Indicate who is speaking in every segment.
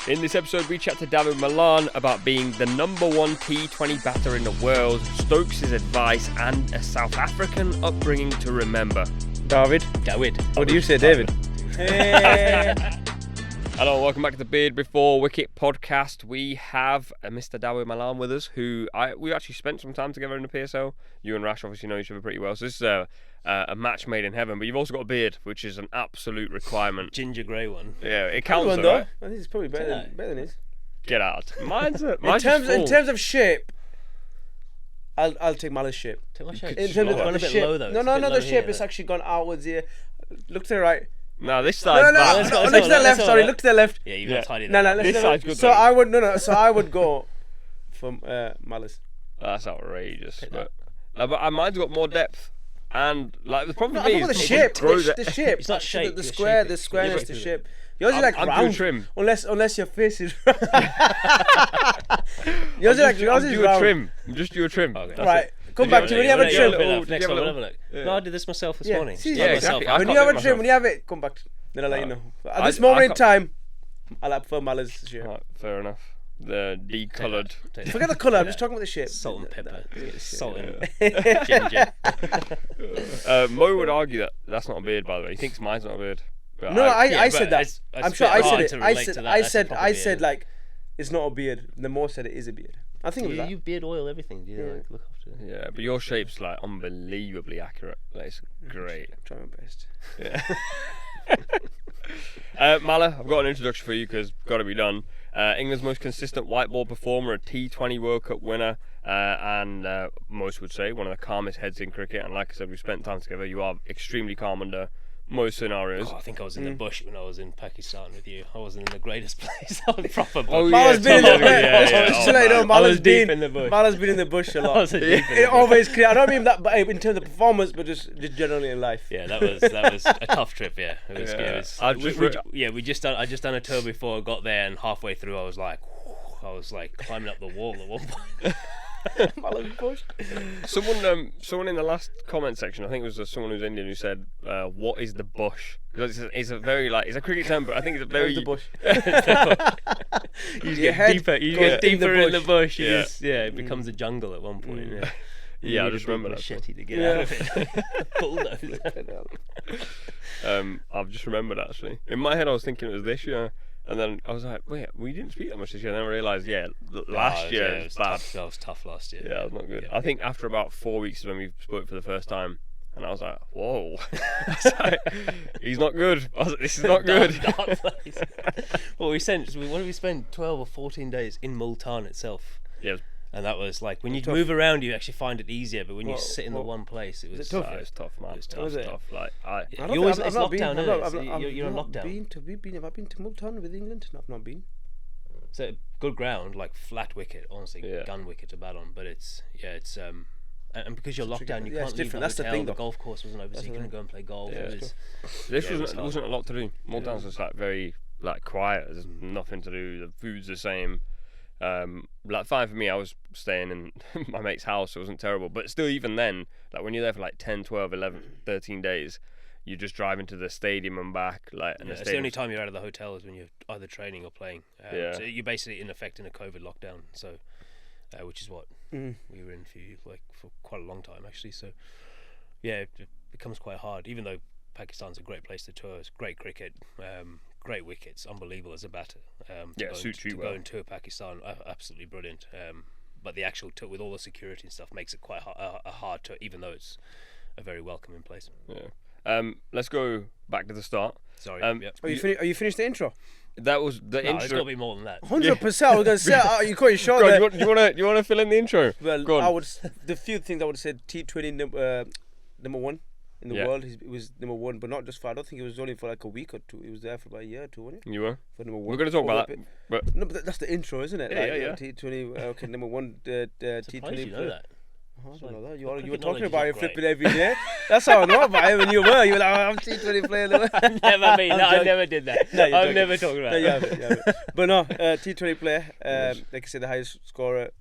Speaker 1: In this episode, we chat to Dawid Malan about being the #1 T20 batter in the world, Stokes' advice, and a South African upbringing to remember.
Speaker 2: Dawid. What do you say, David? Hey.
Speaker 1: Hello and welcome back to the Beard Before Wicket podcast. We have Mr. Dawid Malan with us, who we actually spent some time together in the PSL. You and Rash obviously know each other pretty well, so this is a match made in heaven. But you've also got a beard, which is an absolute requirement.
Speaker 3: Ginger grey one.
Speaker 1: Yeah, it counts,
Speaker 2: One,
Speaker 1: though. Right?
Speaker 2: I think it's probably better than his.
Speaker 1: Get out. Mine's
Speaker 2: In terms of shape, I'll take Malan's shape.
Speaker 3: Take my shape.
Speaker 2: In terms of
Speaker 3: Gone a
Speaker 2: the
Speaker 3: bit
Speaker 2: shape,
Speaker 3: low, though.
Speaker 2: no,
Speaker 3: It's a bit
Speaker 2: the
Speaker 3: low
Speaker 2: shape
Speaker 3: here,
Speaker 2: has
Speaker 3: though.
Speaker 2: actually gone outwards here. Look to the right.
Speaker 1: No, this side's bad.
Speaker 3: let's go.
Speaker 2: Look to the left. Sorry, look to the left.
Speaker 3: Yeah, you've got tidy
Speaker 2: No,
Speaker 3: that.
Speaker 1: This side's good.
Speaker 2: So
Speaker 1: though.
Speaker 2: I would go for Malan's.
Speaker 1: That's outrageous. But mine's got more depth. And like the problem
Speaker 2: No,
Speaker 1: for me
Speaker 2: I'm talking
Speaker 1: is
Speaker 2: about the shape.
Speaker 3: It's not shape,
Speaker 2: The
Speaker 3: you're
Speaker 2: square,
Speaker 3: shaping.
Speaker 2: the squareness, the
Speaker 3: You're
Speaker 2: shape. Yours is like
Speaker 1: I'm
Speaker 2: round.
Speaker 1: doing trim.
Speaker 2: Unless your face is round. Yours is round.
Speaker 1: Trim. Just do a trim.
Speaker 3: Okay.
Speaker 1: That's
Speaker 2: Right.
Speaker 1: it.
Speaker 2: Come
Speaker 1: Did
Speaker 2: back
Speaker 1: you
Speaker 2: to
Speaker 1: have
Speaker 2: when you have a
Speaker 1: a
Speaker 2: trim.
Speaker 1: little-
Speaker 3: Next
Speaker 1: have a
Speaker 3: one,
Speaker 1: little-
Speaker 3: have a look.
Speaker 1: Yeah.
Speaker 3: No, I did this myself this
Speaker 2: Yeah,
Speaker 3: morning.
Speaker 2: see,
Speaker 3: Start
Speaker 2: yeah,
Speaker 3: myself
Speaker 1: exactly.
Speaker 3: up.
Speaker 2: When
Speaker 1: can't
Speaker 2: you have
Speaker 1: do
Speaker 2: a
Speaker 1: it
Speaker 2: trim,
Speaker 1: myself.
Speaker 2: when you have it, come back. Then I'll let you know. At this
Speaker 1: I
Speaker 2: moment in
Speaker 1: can't-
Speaker 2: time, I'll prefer Malan's shape.
Speaker 1: Right, fair enough. The decoloured.
Speaker 3: Take that.
Speaker 2: Forget the colour. I'm just talking about the shape.
Speaker 3: Salt and pepper. Salt and
Speaker 2: Yeah.
Speaker 3: ginger.
Speaker 1: Mo would argue that that's not a beard, by the way. He thinks mine's not a beard. But
Speaker 2: No, I
Speaker 3: Yeah,
Speaker 2: said
Speaker 3: but
Speaker 2: that.
Speaker 3: it's
Speaker 2: I'm
Speaker 3: a
Speaker 2: sure
Speaker 3: bit
Speaker 2: I
Speaker 3: hard
Speaker 2: said
Speaker 3: to
Speaker 2: it. I
Speaker 3: relate
Speaker 2: said
Speaker 3: to that.
Speaker 2: I
Speaker 3: That's a
Speaker 2: said
Speaker 3: proper
Speaker 2: I
Speaker 3: beard.
Speaker 2: said like it's not a beard. The Mo said it is a beard. I think it was that.
Speaker 3: You beard oil everything. Do you
Speaker 2: Yeah.
Speaker 3: like, look after it?
Speaker 1: Yeah, but your shape's like unbelievably accurate. Like, it's great.
Speaker 2: Try my best.
Speaker 1: Yeah. Mala, I've got an introduction for you because got to be done. England's most consistent white ball performer, a T20 World Cup winner, and most would say one of the calmest heads in cricket. And like I said, we've spent time together. You are extremely calm under most scenarios.
Speaker 3: Oh, I think I was in the bush when I was in Pakistan with you. I wasn't in the greatest place. I was proper bush.
Speaker 1: Oh, yeah,
Speaker 2: Mala's been in the
Speaker 1: totally, yeah, yeah.
Speaker 2: just to
Speaker 1: Oh,
Speaker 2: let you know,
Speaker 1: man.
Speaker 2: Mala's
Speaker 3: was deep
Speaker 2: been
Speaker 3: in the bush.
Speaker 2: Mala's been in the bush a
Speaker 3: I
Speaker 2: lot.
Speaker 3: was deep in
Speaker 2: It
Speaker 3: the bush.
Speaker 2: always clear. I don't mean that, but in terms of performance, but just generally in life.
Speaker 3: Yeah, that was a tough trip. Yeah, it was.
Speaker 1: Yeah.
Speaker 3: It was
Speaker 1: I've just
Speaker 3: I just done a tour before I got there, and halfway through I was like climbing up the wall at one point.
Speaker 2: Mala's bush.
Speaker 1: Someone in the last comment section, I think it was someone who's Indian, who said, "What is the bush?" Because it's a very it's a cricket term, but I think it's a very
Speaker 2: Where's the bush?
Speaker 3: You
Speaker 2: Your
Speaker 3: get
Speaker 2: head
Speaker 3: deeper. You
Speaker 2: goes
Speaker 3: get
Speaker 2: in the
Speaker 3: deeper in the
Speaker 2: bush.
Speaker 3: bush.
Speaker 1: Yeah.
Speaker 3: It becomes a jungle at one point. Yeah.
Speaker 1: Yeah, I
Speaker 3: need a
Speaker 1: just
Speaker 3: big
Speaker 1: remember that.
Speaker 3: machete to get
Speaker 2: Yeah.
Speaker 3: out of it. Bulldozer.
Speaker 1: I've just remembered actually. In my head, I was thinking it was this year, and then I was like, "Wait, we didn't speak that much this year." And then I realised, last year
Speaker 3: it
Speaker 1: was bad.
Speaker 3: That was tough last year.
Speaker 1: Yeah, it was not good.
Speaker 3: Yeah.
Speaker 1: I think after about 4 weeks is when we spoke for the first time, and I was like, "Whoa, I was like, he's not good." I was like, "This is not good."
Speaker 3: Dark place. Well, what did we spend 12 or 14 days in Multan itself?
Speaker 1: Yeah,
Speaker 3: And that was like, when you
Speaker 2: Tough.
Speaker 3: move around, you actually find it easier. But when you
Speaker 2: Well,
Speaker 3: sit in the
Speaker 2: well,
Speaker 3: one place, it was
Speaker 2: it tough?
Speaker 1: it's tough, man.
Speaker 3: It's
Speaker 1: It's
Speaker 3: tough.
Speaker 1: tough.
Speaker 2: Was it?
Speaker 1: Like
Speaker 2: I
Speaker 3: You
Speaker 2: don't
Speaker 3: always-
Speaker 2: think-
Speaker 3: it's
Speaker 2: I've not been.
Speaker 3: lockdown,
Speaker 2: I've
Speaker 3: isn't
Speaker 2: not-
Speaker 3: it?
Speaker 2: I've
Speaker 3: So
Speaker 2: not-
Speaker 3: you're on
Speaker 2: I've
Speaker 3: lockdown.
Speaker 2: Have I been to Multan with England? No, I've not been.
Speaker 3: So good ground, like flat wicket. Honestly,
Speaker 1: Yeah.
Speaker 3: gun wicket to bat on. But it's and because you're locked down, you
Speaker 2: Yeah,
Speaker 3: can't
Speaker 2: it's
Speaker 3: leave
Speaker 2: different.
Speaker 3: the
Speaker 2: That's the
Speaker 3: hotel.
Speaker 2: thing,
Speaker 3: The
Speaker 2: though.
Speaker 3: golf course wasn't open, so
Speaker 2: That's
Speaker 3: you
Speaker 2: the
Speaker 3: couldn't
Speaker 2: thing.
Speaker 3: go and play golf.
Speaker 1: Yeah.
Speaker 3: It was,
Speaker 1: This
Speaker 3: Yeah, it was
Speaker 1: wasn't. There wasn't a lot to do. Multan's just like very like quiet. There's nothing to do. The food's the same. Like fine for me. I was staying in my mate's house. So it wasn't terrible. But still, even then, like when you're there for like 10, 12, 11, 13 days, you just drive into the stadium and back. Like, and
Speaker 3: yeah,
Speaker 1: the
Speaker 3: it's the only
Speaker 1: stadium's-
Speaker 3: time you're out of the hotel is when you're either training or playing.
Speaker 1: Yeah.
Speaker 3: So you're basically in effect in a COVID lockdown. So, which is what
Speaker 2: Mm.
Speaker 3: we were in for quite a long time actually. So, yeah, it becomes quite hard. Even though Pakistan's a great place to tour, it's great cricket, great wickets, unbelievable as a batter.
Speaker 1: Yeah, suits you
Speaker 3: to
Speaker 1: well.
Speaker 3: go and tour Pakistan, absolutely brilliant. But the actual tour with all the security and stuff makes it quite a hard tour, even though it's a very welcoming place.
Speaker 1: Yeah. Let's go back to the start.
Speaker 3: Sorry.
Speaker 1: Yeah.
Speaker 2: Are you finished the intro?
Speaker 1: That was the
Speaker 3: No, there's got
Speaker 1: intro.
Speaker 3: to be more than that.
Speaker 2: 100%. I was gonna say you cut your short
Speaker 1: Go on,
Speaker 2: there.
Speaker 1: you want to fill in the intro?
Speaker 2: Well,
Speaker 1: Go on.
Speaker 2: the few things I would have said T20 number one in the
Speaker 1: Yeah.
Speaker 2: world. He was number one, but not just for. I don't think it was only for like a week or two. He was there for about a year or two, wasn't he?
Speaker 1: You were.
Speaker 2: For number one.
Speaker 1: We're going to talk
Speaker 2: Over
Speaker 1: about
Speaker 2: a
Speaker 1: that.
Speaker 2: bit.
Speaker 1: But
Speaker 2: No, but that's the intro, isn't it?
Speaker 1: Yeah,
Speaker 2: Like,
Speaker 1: yeah, yeah.
Speaker 2: T20. Okay, number one.
Speaker 3: Surprised
Speaker 2: T20.
Speaker 3: you know that.
Speaker 2: I
Speaker 3: It's
Speaker 2: don't know
Speaker 3: like,
Speaker 2: that. You
Speaker 3: my
Speaker 2: were
Speaker 3: cricket
Speaker 2: talking
Speaker 3: knowledge
Speaker 2: about
Speaker 3: is
Speaker 2: it
Speaker 3: not
Speaker 2: flipping
Speaker 3: great.
Speaker 2: every day. That's how I know about it. When you were like, I'm T20 player.
Speaker 3: Never been. No, I
Speaker 2: joking.
Speaker 3: never did that.
Speaker 2: No, you're
Speaker 3: I'm
Speaker 2: joking.
Speaker 3: never talking about
Speaker 2: No, you
Speaker 3: that.
Speaker 2: haven't, you haven't. But no, T20 player. Like I said, the highest scorer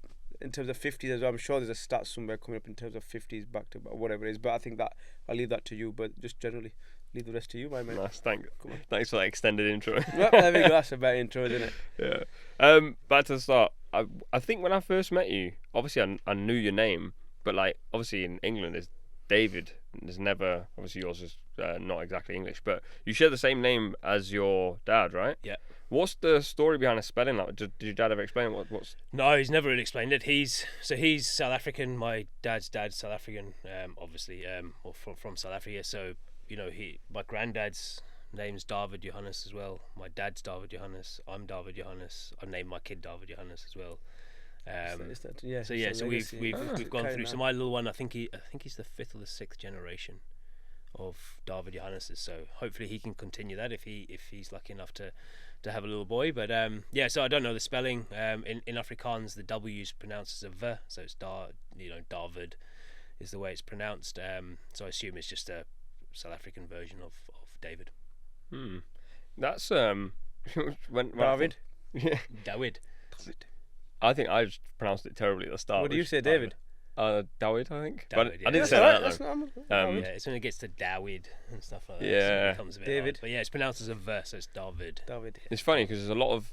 Speaker 2: in terms of 50s as well. I'm sure there's a stat somewhere coming up in terms of 50s back to whatever it is. But I think that I'll leave that to you. But just generally, leave the rest to you, my man.
Speaker 1: Nice, thanks
Speaker 2: Come on.
Speaker 1: for that extended intro.
Speaker 2: Well, there we go. That's a better intro, isn't it?
Speaker 1: Yeah. Back to the start. I think when I first met you, obviously I knew your name, but like obviously in England it's David. There's never, obviously yours is not exactly English, but you share the same name as your dad, right?
Speaker 3: Yeah.
Speaker 1: What's the story behind the spelling? Like, did your dad ever explain what's?
Speaker 3: No, he's never really explained it. He's South African. My dad's South African, obviously, or from South Africa. So my granddad's name's Dawid Johannes as well. My dad's Dawid Johannes. I'm Dawid Johannes. I named my kid Dawid Johannes as well. So we've gone through. So my little one, I think he's the 5th or the 6th generation of Dawid Johannes's. So hopefully he can continue that if he's lucky enough to have a little boy. But so I don't know the spelling. In Afrikaans, the W is pronounced as a V, so it's Dawid is the way it's pronounced. So I assume it's just a South African version of David.
Speaker 1: That's
Speaker 2: Dawid.
Speaker 1: Yeah.
Speaker 3: Dawid.
Speaker 1: I think I just pronounced it terribly at the start.
Speaker 2: What do you say, David?
Speaker 1: Dawid, I think.
Speaker 3: Dawid,
Speaker 1: But
Speaker 3: yeah.
Speaker 1: I didn't
Speaker 2: That's
Speaker 1: say
Speaker 2: alright,
Speaker 1: that though.
Speaker 3: Yeah, it's when it gets to Dawid and stuff like that.
Speaker 1: Yeah.
Speaker 3: So it becomes a bit
Speaker 2: David.
Speaker 3: hard. But yeah, it's pronounced as a V, so it's Dawid.
Speaker 2: Dawid.
Speaker 1: It's funny because there's a lot of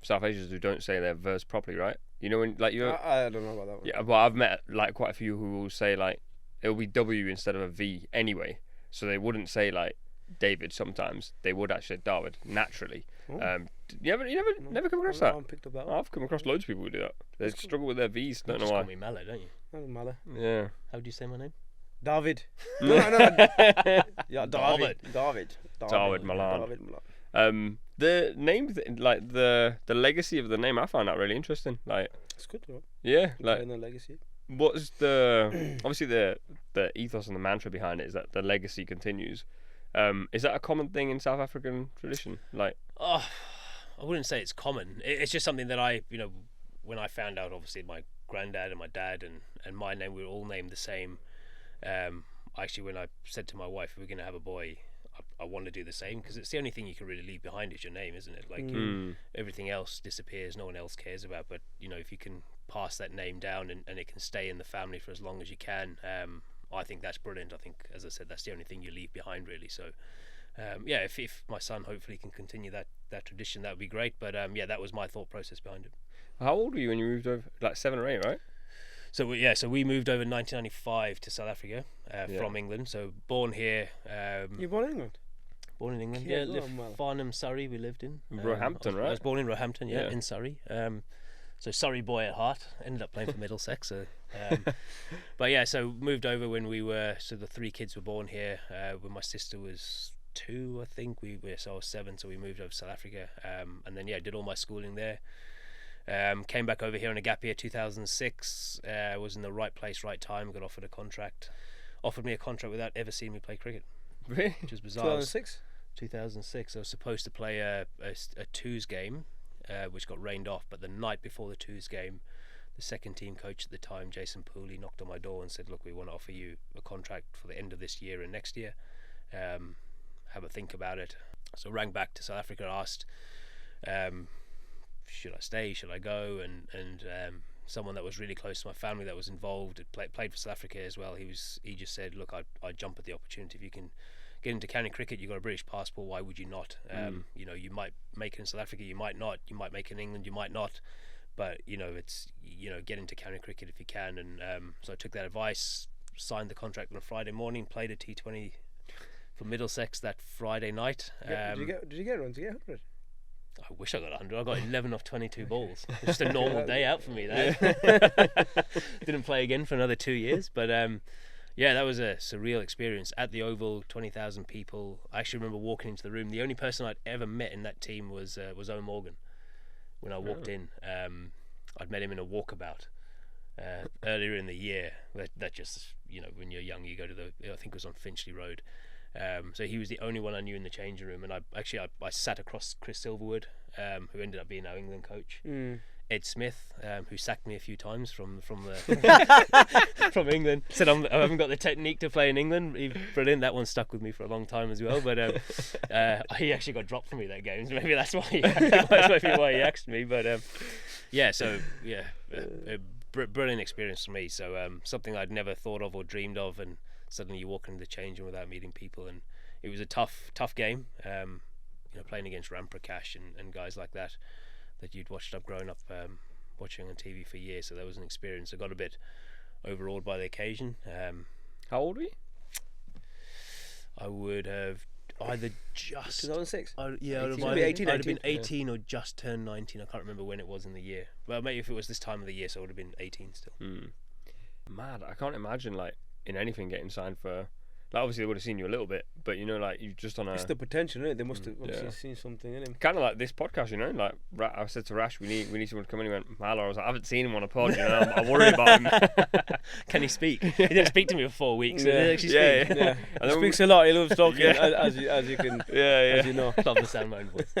Speaker 1: South Asians who don't say their verse properly, right? You know when like you.
Speaker 2: I don't know about that one.
Speaker 1: Yeah, well, I've met like quite a few who will say like it'll be W instead of a V anyway, so they wouldn't say like David. Sometimes they would actually say Dawid naturally.
Speaker 2: Oh.
Speaker 1: You never come across that?
Speaker 2: I haven't picked up that one.
Speaker 1: I've come across loads of people who do that. They
Speaker 2: That's cool.
Speaker 1: struggle with their V's. Don't know
Speaker 3: Just
Speaker 1: why.
Speaker 3: call me Mallow, don't you?
Speaker 2: Doesn't matter.
Speaker 1: Yeah.
Speaker 3: How do you say my name?
Speaker 2: David. No. Yeah, David.
Speaker 1: Dawid Malan.
Speaker 2: Dawid Malan.
Speaker 1: The name, like the legacy of the name, I found that really interesting. Like,
Speaker 2: It's good, though.
Speaker 1: yeah, like
Speaker 2: Carrying the legacy.
Speaker 1: what's the obviously the ethos and the mantra behind it is that the legacy continues. Is that a common thing in South African tradition? Like,
Speaker 3: Oh, I wouldn't say it's common. It's just something that when I found out, obviously my granddad and my dad and my name, we were all named the same. Actually, when I said to my wife, if we're going to have a boy, I want to do the same, because it's the only thing you can really leave behind is your name, isn't it? Like everything else disappears, no one else cares about. But if you can pass that name down and it can stay in the family for as long as you can, I think that's brilliant. I think, as I said, that's the only thing you leave behind, really. So if my son hopefully can continue that tradition, that would be great. But that was my thought process behind it.
Speaker 1: how old were you when you moved over? Like 7 or 8, right?
Speaker 3: So we moved over in 1995 to South Africa from England. So born here.
Speaker 2: You born in England?
Speaker 3: Born in England.
Speaker 2: Yeah,
Speaker 3: Yeah,
Speaker 2: well.
Speaker 3: Farnham, Surrey. We lived in
Speaker 1: Roehampton,
Speaker 3: I
Speaker 1: right?
Speaker 3: was born in Roehampton. Yeah,
Speaker 1: Yeah.
Speaker 3: in Surrey. So Surrey boy at heart. Ended up playing for Middlesex. So, but yeah, so moved over when we were. So the 3 kids were born here. When my sister was 2, I think. So I was 7. So we moved over to South Africa. And then did all my schooling there. Came back over here on a gap year 2006. Was in the right place, right time. Got offered me a contract without ever seeing me play cricket,
Speaker 1: Really?
Speaker 3: which was bizarre.
Speaker 2: 2006?
Speaker 3: 2006. I was supposed to play a twos game, which got rained off. But the night before the twos game, the second team coach at the time, Jason Pooley, knocked on my door and said, "Look, we want to offer you a contract for the end of this year and next year. Have a think about it." So I rang back to South Africa, asked, should I stay? Should I go? And someone that was really close to my family that was involved, had played for South Africa as well. He just said, "Look, I'd jump at the opportunity. If you can get into county cricket, you've got a British passport. Why would you not? You might make it in South Africa, you might not. You might make it in England, you might not. But it's get into county cricket if you can." And so I took that advice, signed the contract on a Friday morning, played a T20 for Middlesex that Friday night.
Speaker 2: Did you get one? Did you get 100?
Speaker 3: I wish I got 100. I got 11 off 22 balls. Just a normal day out for me. That didn't play again for another 2 years. But that was a surreal experience at the Oval. 20,000 people. I actually remember walking into the room. The only person I'd ever met in that team was Owen Morgan. When I walked in, I'd met him in a walkabout earlier in the year. That just when you're young, you go to I think it was on Finchley Road. So he was the only one I knew in the changing room, and I sat across Chris Silverwood, who ended up being our England coach. Ed Smith, who sacked me a few times from from England, said I haven't got the technique to play in England. Brilliant, that one stuck with me for a long time as well. But he actually got dropped from me that game, so maybe that's why he axed me. But a brilliant experience for me. So something I'd never thought of or dreamed of, and suddenly you walk into the changing room without meeting people, and it was a tough game. Playing against Ram Prakash and guys like that you'd watched up growing up, watching on TV for years. So that was an experience. I got a bit overawed by the occasion.
Speaker 1: How old were you?
Speaker 3: I would have either just
Speaker 2: 2006.
Speaker 3: I would have
Speaker 2: 18,
Speaker 3: I'd have been 18 or just turned 19. I can't remember when it was in the year. Well, maybe if it was this time of the year, so I would have been 18 still.
Speaker 1: Mad. I can't imagine like in anything getting signed for. Like obviously they would have seen you a little bit, but like you just on a.
Speaker 2: It's the potential, isn't it? They must have obviously seen something in him.
Speaker 1: Kind of like this podcast, Like I said to Rash, we need someone to come in. He went, Malar. I was like, I haven't seen him on a pod. I'm worried about him.
Speaker 3: Can he speak? He didn't speak to me for 4 weeks. So he actually speak.
Speaker 2: Yeah. He speaks a lot. He loves talking, as you can. As you know.
Speaker 3: Love the sound of my own voice.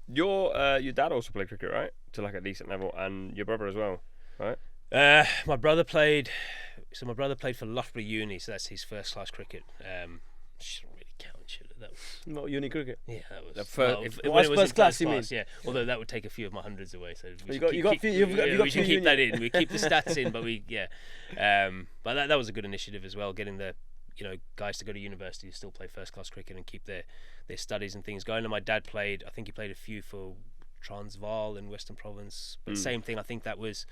Speaker 1: Your dad also played cricket, right? To like a decent level, and your brother as well, right?
Speaker 3: My brother played. So my brother played for Loughborough Uni, so that's his first class cricket. Shouldn't really count, should it? That was
Speaker 2: not uni cricket.
Speaker 3: Yeah, that was
Speaker 2: when it was first class. You mean?
Speaker 3: Yeah, although that would take a few of my hundreds away. So we
Speaker 2: should
Speaker 3: keep that in. We keep the stats in, but but that was a good initiative as well. Getting the guys to go to university to still play first class cricket and keep their studies and things going. And my dad played. I think he played a few for Transvaal in Western Province. But same thing. I think that was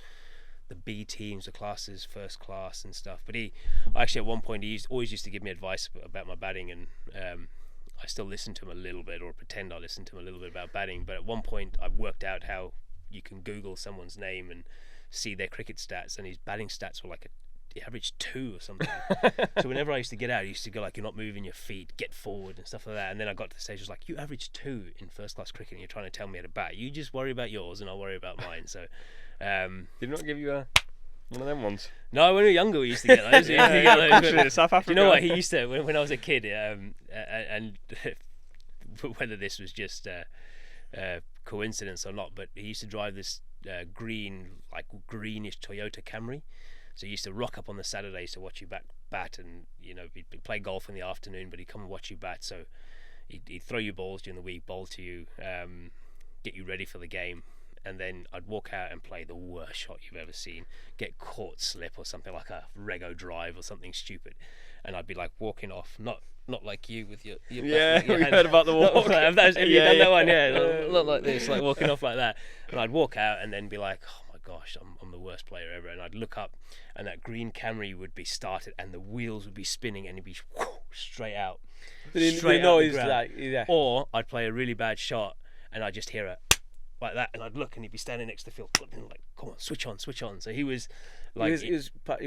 Speaker 3: the B teams, the classes, first class and stuff. But he actually at one point always used to give me advice about my batting, and I still listen to him a little bit, or pretend I listen to him a little bit about batting. But at one point I worked out how you can Google someone's name and see their cricket stats, and his batting stats were like he averaged 2 or something. So whenever I used to get out, I used to go like, you're not moving your feet, get forward and stuff like that. And then I got to the stage, I was like, you averaged 2 in first class cricket and you're trying to tell me how to bat. You just worry about yours and I'll worry about mine. So
Speaker 1: did not give you one of them ones?
Speaker 3: No, when we were younger we used to get those.
Speaker 1: South Africa.
Speaker 3: Do you know what, he used to, when I was a kid, and whether this was just coincidence or not, but he used to drive this greenish Toyota Camry. So he used to rock up on the Saturdays to watch you bat, and he'd play golf in the afternoon, but he'd come and watch you bat. So he'd throw you balls during the week, bowl to you, get you ready for the game, and then I'd walk out and play the worst shot you've ever seen, get caught slip or something like a Rego drive or something stupid, and I'd be like walking off, not like you with your
Speaker 1: we heard about the walk.
Speaker 3: Have you done that one? Yeah, not like this, like walking off like that, and I'd walk out and then be like, oh my gosh, I'm the worst player ever, and I'd look up and that green Camry would be started and the wheels would be spinning and it'd be straight out. Or I'd play a really bad shot and I'd just hear it like that, and I'd look and he'd be standing next to Phil, like, come on, switch on. So he was like, he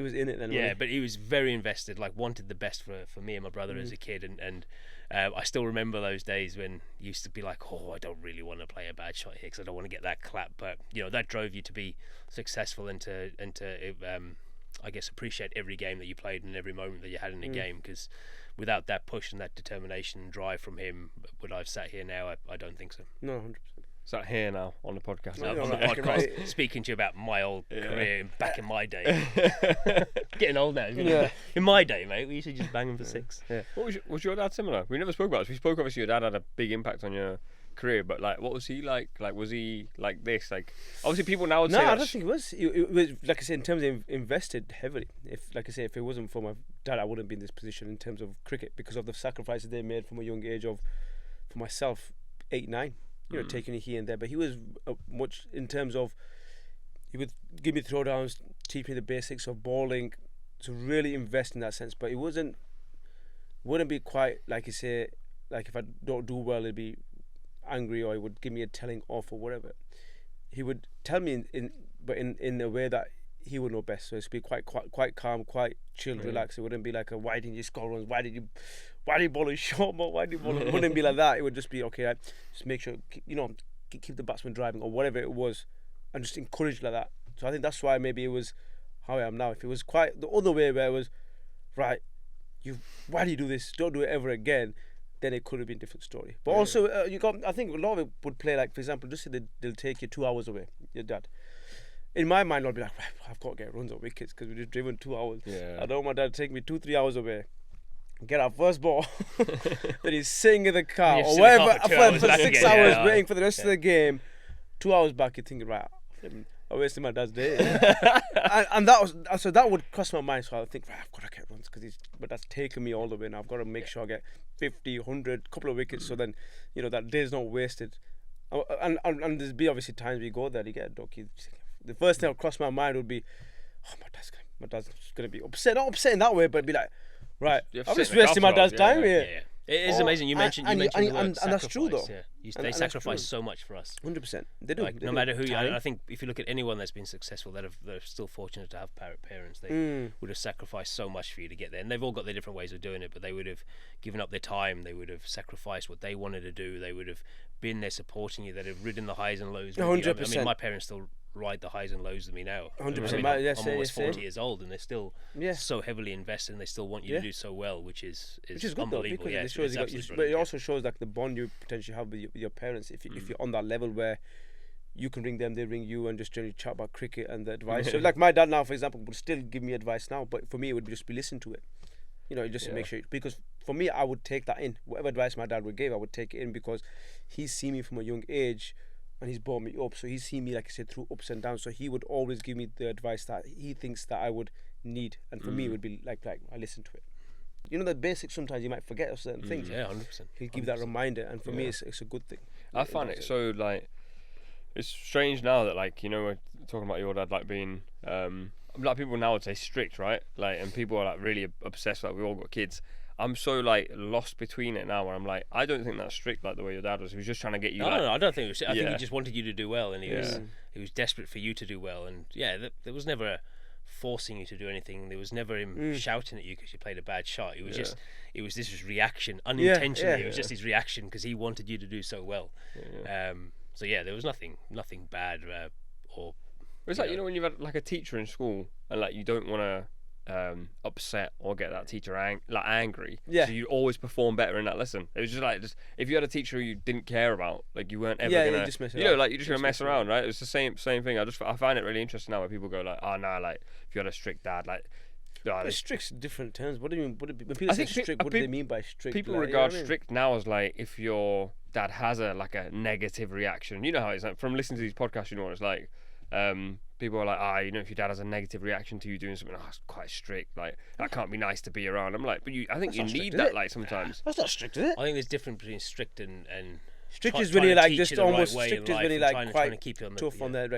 Speaker 3: was in it then. Yeah, but he was very invested, like wanted the best for me and my brother as a kid, and I still remember those days when he used to be like, oh, I don't really want to play a bad shot here because I don't want to get that clap, but that drove you to be successful and to I guess appreciate every game that you played and every moment that you had in a game, because without that push and that determination and drive from him, would I have sat here now? I don't think so.
Speaker 2: No, 100%.
Speaker 1: Sat here now on the podcast.
Speaker 3: On the podcast, speaking to you about my old career back in my day. Getting old now. In my day, mate, we used to just bang them for 6.
Speaker 1: Yeah. Was your dad similar? We never spoke about this. We spoke, obviously, your dad had a big impact on your career, but like, what was he like? Like, was he like this? Like, obviously, people now would say.
Speaker 2: No, I don't think it was. It was, like I said, in terms of invested heavily. If it wasn't for my dad, I wouldn't be in this position in terms of cricket, because of the sacrifices they made from a young age for myself, 8, 9. Taking it here and there, but he was much in terms of, he would give me throwdowns, teach me the basics of bowling, to really invest in that sense. But it wouldn't be quite like you say, like if I don't do well, he'd be angry, or he would give me a telling off or whatever. He would tell me in a way that he would know best. So it'd be quite calm, quite chilled, relaxed. It wouldn't be like why didn't you score runs? Why did you bowl a short ball? Why did you bowl? It wouldn't be like that. It would just be okay. Just make sure keep the batsman driving or whatever it was, and just encourage like that. So I think that's why maybe it was how I am now. If it was quite the other way, where it was right, why do you do this? Don't do it ever again. Then it could have been a different story. But also, I think a lot of it would play like, for example, just say they'll take you 2 hours away, your dad. In my mind, I'd be like, I've got to get runs on wickets because we just driven 2 hours. Yeah. I don't want my dad to take me 2-3 hours away, get our first ball, then he's sitting in the car or whatever for 6 hours waiting for the rest of the game. 2 hours back, you're thinking, right, I wasted my dad's day. and that would cross my mind. So I would think, right, I've got to get runs because but that's taken me all the way. Now I've got to make sure I get 50, 100, couple of wickets. So then, that day's not wasted. And there's be obviously times we go there, you get a duck. The first thing that would cross my mind would be, oh, my dad's gonna be upset. Not upset in that way, but be like, right, I'm just wasting my dad's time here.
Speaker 3: Yeah. It is amazing. You mentioned the word
Speaker 2: and that's true though.
Speaker 3: Yeah. They sacrifice so much for us.
Speaker 2: 100%. They do.
Speaker 3: Like, no matter who. I think if you look at anyone that's been successful, they're still fortunate to have parents. They would have sacrificed so much for you to get there, and they've all got their different ways of doing it. But they would have given up their time. They would have sacrificed what they wanted to do. They would have been there supporting you. They'd have ridden the highs and lows.
Speaker 2: 100%.
Speaker 3: I mean, my parents still ride the highs and lows with me now.
Speaker 2: 100%.
Speaker 3: I'm almost 40 years old, and they're still so heavily invested, and they still want you to do so well, which is
Speaker 2: good
Speaker 3: unbelievable.
Speaker 2: Though, because it shows but it also shows like the bond you potentially have with your parents. If you're on that level where you can ring them, they ring you, and just generally chat about cricket and the advice. So like my dad now, for example, would still give me advice now, but for me it would just be listen to it. Just to make sure, because for me I would take that in. Whatever advice my dad would give, I would take it in because he's seen me from a young age. And he's brought me up, so he's seen me, like I said, through ups and downs. So he would always give me the advice that he thinks that I would need, and for me, it would be like I listen to it. The basics. Sometimes you might forget of certain things.
Speaker 3: Yeah, 100%.
Speaker 2: He'll give that reminder, and for me, it's a good thing.
Speaker 1: I find it so like it's strange now that we're talking about your dad being like people now would say strict, right? And people are really obsessed. We all got kids. I'm so lost between it now where I'm like, I don't think that's strict like the way your dad was. He was just trying to get you.
Speaker 3: No, I don't think it was. I think he just wanted you to do well, and he was desperate for you to do well. And there was never forcing you to do anything. There was never him shouting at you because you played a bad shot. It was just this was reaction unintentionally. It was just his reaction because he wanted you to do so well. So there was nothing bad or.
Speaker 1: It's when you've had a teacher in school and you don't want to. Upset or get that teacher angry, so you always perform better in that lesson. It was just if you had a teacher who you didn't care about, you weren't ever gonna,
Speaker 2: just mess
Speaker 1: you're just gonna mess around, right? It's the same thing. I find it really interesting now where people go if you had a strict dad,
Speaker 2: strict's different terms. What do you mean? When people say strict, what do they mean by strict?
Speaker 1: People regard strict now as if your dad has a negative reaction. You know how it's from listening to these podcasts. You know what it's like. People are like, if your dad has a negative reaction to you doing something, that's quite strict. That can't be nice to be around. I'm like, but I think you need that sometimes.
Speaker 2: That's not strict, is it?
Speaker 3: I think there's difference between strict and
Speaker 2: strict is really just almost
Speaker 3: strict
Speaker 2: is really
Speaker 3: trying to keep you on the
Speaker 2: tough on that,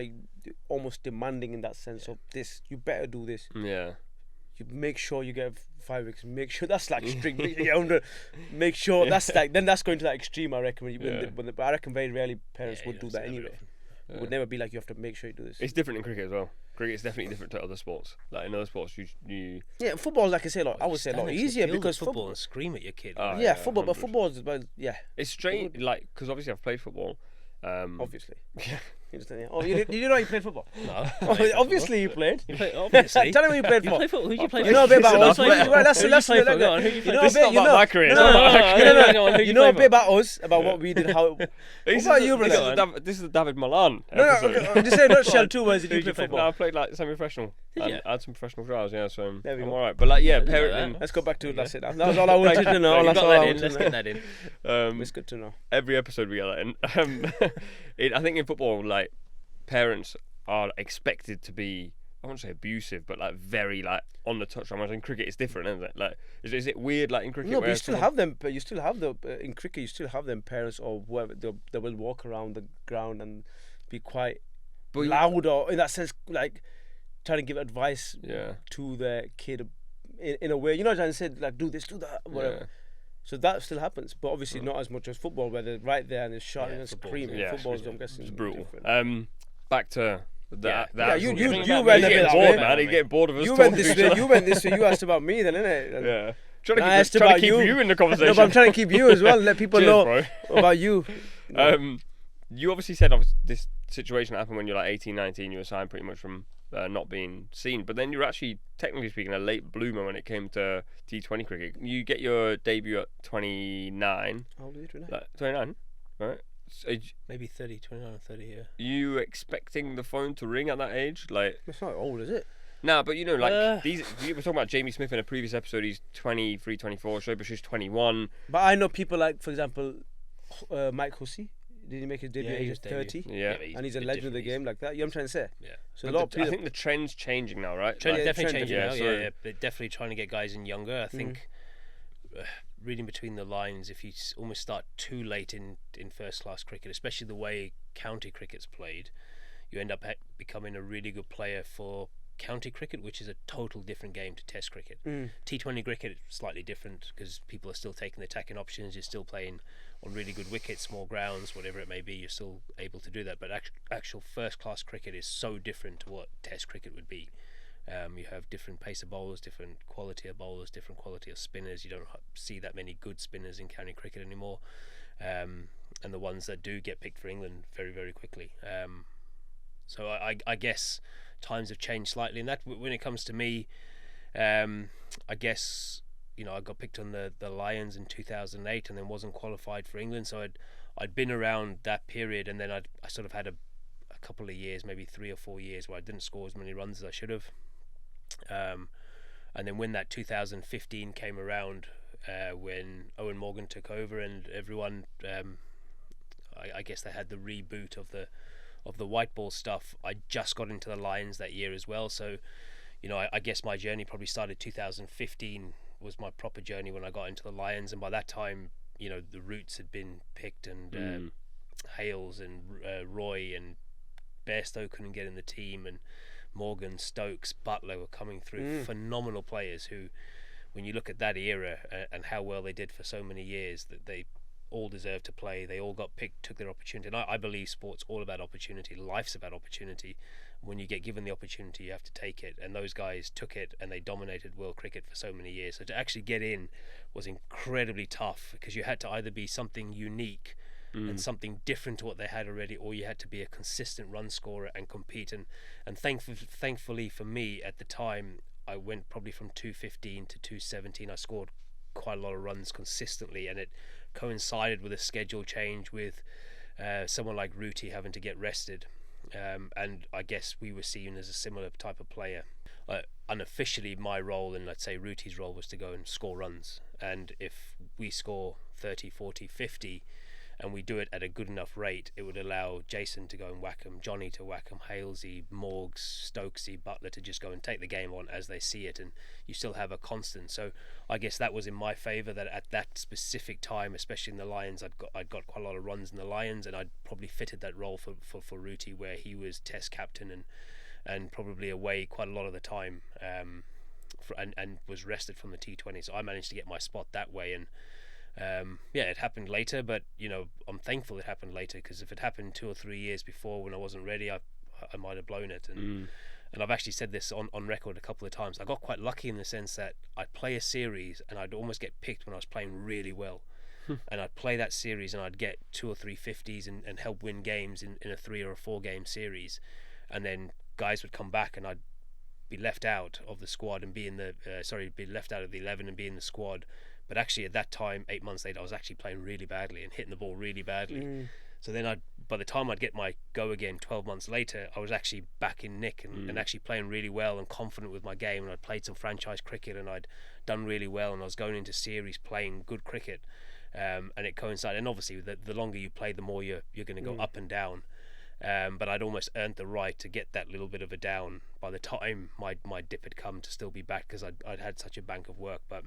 Speaker 2: almost demanding in that sense of this. You better do this.
Speaker 1: Yeah.
Speaker 2: You make sure you get 5 weeks. Make sure that's strict. Make sure that's then that's going to that extreme. I reckon. But I reckon very rarely parents would do that anyway. It would never be you have to make sure you do this.
Speaker 1: It's different in cricket as well. Cricket is definitely different to other sports. In other sports, you
Speaker 2: football, like I say, I would say a lot easier because
Speaker 3: football and scream at your kid.
Speaker 2: Football, but football is
Speaker 1: It's strange, because obviously I've played football.
Speaker 2: Obviously.
Speaker 1: Yeah.
Speaker 2: You understand? Oh, you didn't know you played football?
Speaker 3: No.
Speaker 2: Obviously you played.
Speaker 3: Obviously.
Speaker 2: Tell me who you played for.
Speaker 3: Who did you play for?
Speaker 2: You know a bit about us.
Speaker 3: Let's
Speaker 2: You know a bit.
Speaker 1: My career.
Speaker 2: You know a bit about us, about what we did. How? What about you, brother?
Speaker 1: This is the Dawid Malan.
Speaker 2: No. I'm just saying, not shell 2 words. Did you play football?
Speaker 1: No, I played semi-professional.
Speaker 3: I
Speaker 1: had some professional trials, so I'm
Speaker 2: alright.
Speaker 1: But parenting.
Speaker 2: Let's go back to that's it. That was all I wanted to know.
Speaker 3: Let's get that in.
Speaker 2: It's good to know.
Speaker 1: Every episode we get that in. I think in football, parents are expected to be, I won't say abusive, but very on the touchline. Whereas in cricket, it's different, isn't it? Is it weird in cricket?
Speaker 2: No, but you still have them. But you still have in cricket. You still have them parents or whoever they will walk around the ground and be quite loud or in that sense, trying to give advice to their kid in a way. You know what I'm trying to say? Do this, do that, whatever. Yeah. So that still happens, but obviously not as much as football, where they're right there and they're shouting and screaming. Football's, I'm guessing,
Speaker 1: it's brutal.
Speaker 2: Different.
Speaker 1: Back to that.
Speaker 2: You went a bit that way,
Speaker 1: man. You get bored of us.
Speaker 2: You went this way. You went this way. You asked about me, then, innit?
Speaker 1: Yeah. Trying to keep you in the conversation.
Speaker 2: No, but I'm trying to keep you as well. Let people know about you.
Speaker 1: You obviously said this situation happened when you're 18, 19. You were signed pretty much from not being seen, but then you're actually, technically speaking, a late bloomer when it came to T20 cricket. You get your debut at 29.
Speaker 2: How old are you?
Speaker 1: 29, right? So,
Speaker 3: maybe 30, 29 or 30, yeah.
Speaker 1: You expecting the phone to ring at that age?
Speaker 2: It's not old, is it?
Speaker 1: Nah, but these. We were talking about Jamie Smith in a previous episode. He's 23, 24. Shoaib Basir's 21.
Speaker 2: But I know people for example, Mike Hussey. did he make his debut
Speaker 3: Yeah,
Speaker 2: at
Speaker 3: he
Speaker 2: age
Speaker 3: was
Speaker 2: of
Speaker 3: debut.
Speaker 2: 30?
Speaker 1: Yeah.
Speaker 3: but
Speaker 2: And he's a
Speaker 3: bit
Speaker 2: legend of the
Speaker 3: different.
Speaker 2: game like that. You know what I'm trying to say?
Speaker 3: Yeah.
Speaker 2: So
Speaker 1: But
Speaker 2: a lot of
Speaker 1: I
Speaker 2: people.
Speaker 1: think the trend's changing now, right?
Speaker 3: Trend,
Speaker 2: yeah,
Speaker 3: definitely
Speaker 2: trend,
Speaker 3: changing
Speaker 1: yeah,
Speaker 3: now.
Speaker 1: so-
Speaker 3: Yeah, they're definitely trying to get guys in younger. I think reading between the lines, if you almost start too late in first class cricket, especially the way county cricket's played, you end up becoming a really good player for county cricket, which is a total different game to Test cricket. T20 cricket is slightly different because people are still taking the attacking options. You're still playing on really good wickets, small grounds, whatever it may be. You're still able to do that. But actual first class cricket is so different to what Test cricket would be. You have different pace of bowlers, different quality of bowlers, different quality of spinners. You don't see that many good spinners in county cricket anymore, and the ones that do get picked for England very, very quickly. So I guess times have changed slightly, and that when it comes to me, I guess I got picked on the Lions in 2008, and then wasn't qualified for England. So I'd been around that period, and then I sort of had a couple of years, maybe 3 or 4 years, where I didn't score as many runs as I should have. And then when that 2015 came around, when Owen Morgan took over and everyone, I guess they had the reboot of the white ball stuff. I just got into the Lions that year as well, so I guess my journey probably started 2015 was my proper journey when I got into the Lions, and by that time the roots had been picked, and Hales and Roy and Bairstow couldn't get in the team, and Morgan, Stokes, Butler were coming through, phenomenal players who, when you look at that era and how well they did for so many years, that they all deserved to play. They all got picked, took their opportunity. And I believe sport's all about opportunity. Life's about opportunity. When you get given the opportunity, you have to take it. And those guys took it, and they dominated world cricket for so many years. So to actually get in was incredibly tough, because you had to either be something unique and something different to what they had already, or you had to be a consistent run scorer and compete. And thankfully for me at the time, I went probably from 215 to 217. I scored quite a lot of runs consistently, and it coincided with a schedule change with someone like Rooty having to get rested, and I guess we were seen as a similar type of player. Unofficially, my role, and let's say Rooty's role, was to go and score runs, and if we score 30, 40, 50 and we do it at a good enough rate, it would allow Jason to go and whack him, Johnny to whack him, Halesy, Morgs, Stokesy, Butler to just go and take the game on as they see it, and you still have a constant. So I guess that was in my favour, that at that specific time, especially in the Lions, I'd got quite a lot of runs in the Lions, and I'd probably fitted that role for Rooty, where he was Test captain and probably away quite a lot of the time, and was rested from the T20. So I managed to get my spot that way, and it happened later, but I'm thankful it happened later, because if it happened 2 or 3 years before when I wasn't ready, I might have blown it. And I've actually said this on record a couple of times. I got quite lucky in the sense that I'd play a series and I'd almost get picked when I was playing really well. And I'd play that series and I'd get 2 or 3 50s and help win games in a 3 or a 4 game series, and then guys would come back and I'd be left out of the squad and be left out of the 11 and be in the squad. But actually at that time, 8 months later, I was actually playing really badly and hitting the ball really badly. So then by the time I'd get my go again 12 months later, I was actually back in nick and actually playing really well and confident with my game, and I'd played some franchise cricket and I'd done really well, and I was going into series playing good cricket, and it coincided. And obviously the longer you play, the more you're going to go up and down. But I'd almost earned the right to get that little bit of a down by the time my dip had come, to still be back, because I'd had such a bank of work. But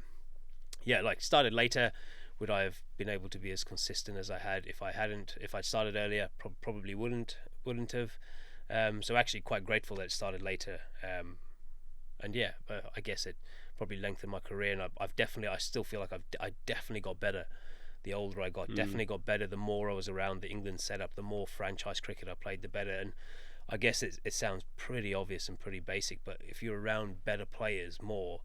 Speaker 3: yeah, started later, would I have been able to be as consistent as I had? If I'd started earlier, probably wouldn't have. So actually quite grateful that it started later. And yeah, but I guess it probably lengthened my career, and I still feel like I definitely got better. The older I got, definitely got better. The more I was around the England setup, the more franchise cricket I played, the better. And I guess it sounds pretty obvious and pretty basic, but if you're around better players more,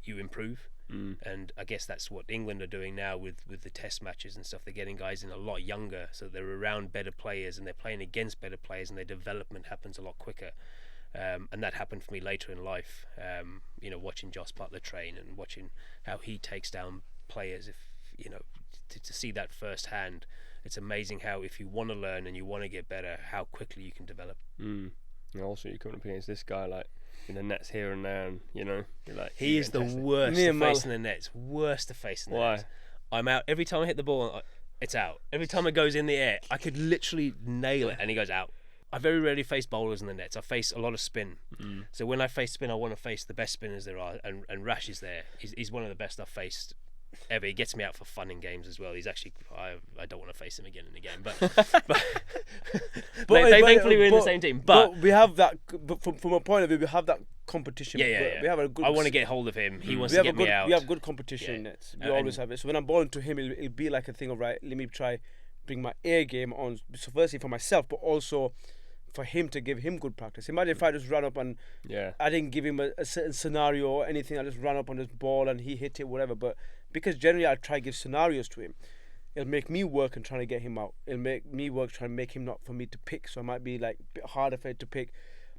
Speaker 3: you improve. And I guess that's what England are doing now with the test matches and stuff. They're getting guys in a lot younger, so they're around better players and they're playing against better players, and their development happens a lot quicker. And that happened for me later in life, watching Jos Buttler train and watching how he takes down players. To see that firsthand, it's amazing how, if you want to learn and you want to get better, how quickly you can develop.
Speaker 1: And also, you're coming up against this guy in the nets here and there, and you're like,
Speaker 3: he is the worst to face in the nets. Worst to face in the nets. I'm out every time I hit the ball. it's out. Every time it goes in the air, I could literally nail it, and he goes out. I very rarely face bowlers in the nets. I face a lot of spin. So when I face spin, I want to face the best spinners there are, and Rash is there. He's one of the best I've faced ever. He gets me out for fun in games as well. He's actually, I don't want to face him again in a game, but thankfully we're in the same team. But
Speaker 2: we have that. But from a point of view, we have that competition.
Speaker 3: Yeah.
Speaker 2: We have a good.
Speaker 3: I want to get hold of him. He wants to get me out.
Speaker 2: We have good competition in nets. We always have it. So when I'm bowling to him, it'll be like a thing of, right, let me try bring my air game on. So firstly for myself, but also for him to give him good practice. Imagine if I just ran up and I didn't give him a certain scenario or anything. I just ran up on this ball and he hit it, whatever. But because generally I try to give scenarios to him, it'll make me work and trying to get him out. It'll make me work trying to make him not for me to pick. So it might be like a bit harder for it to pick.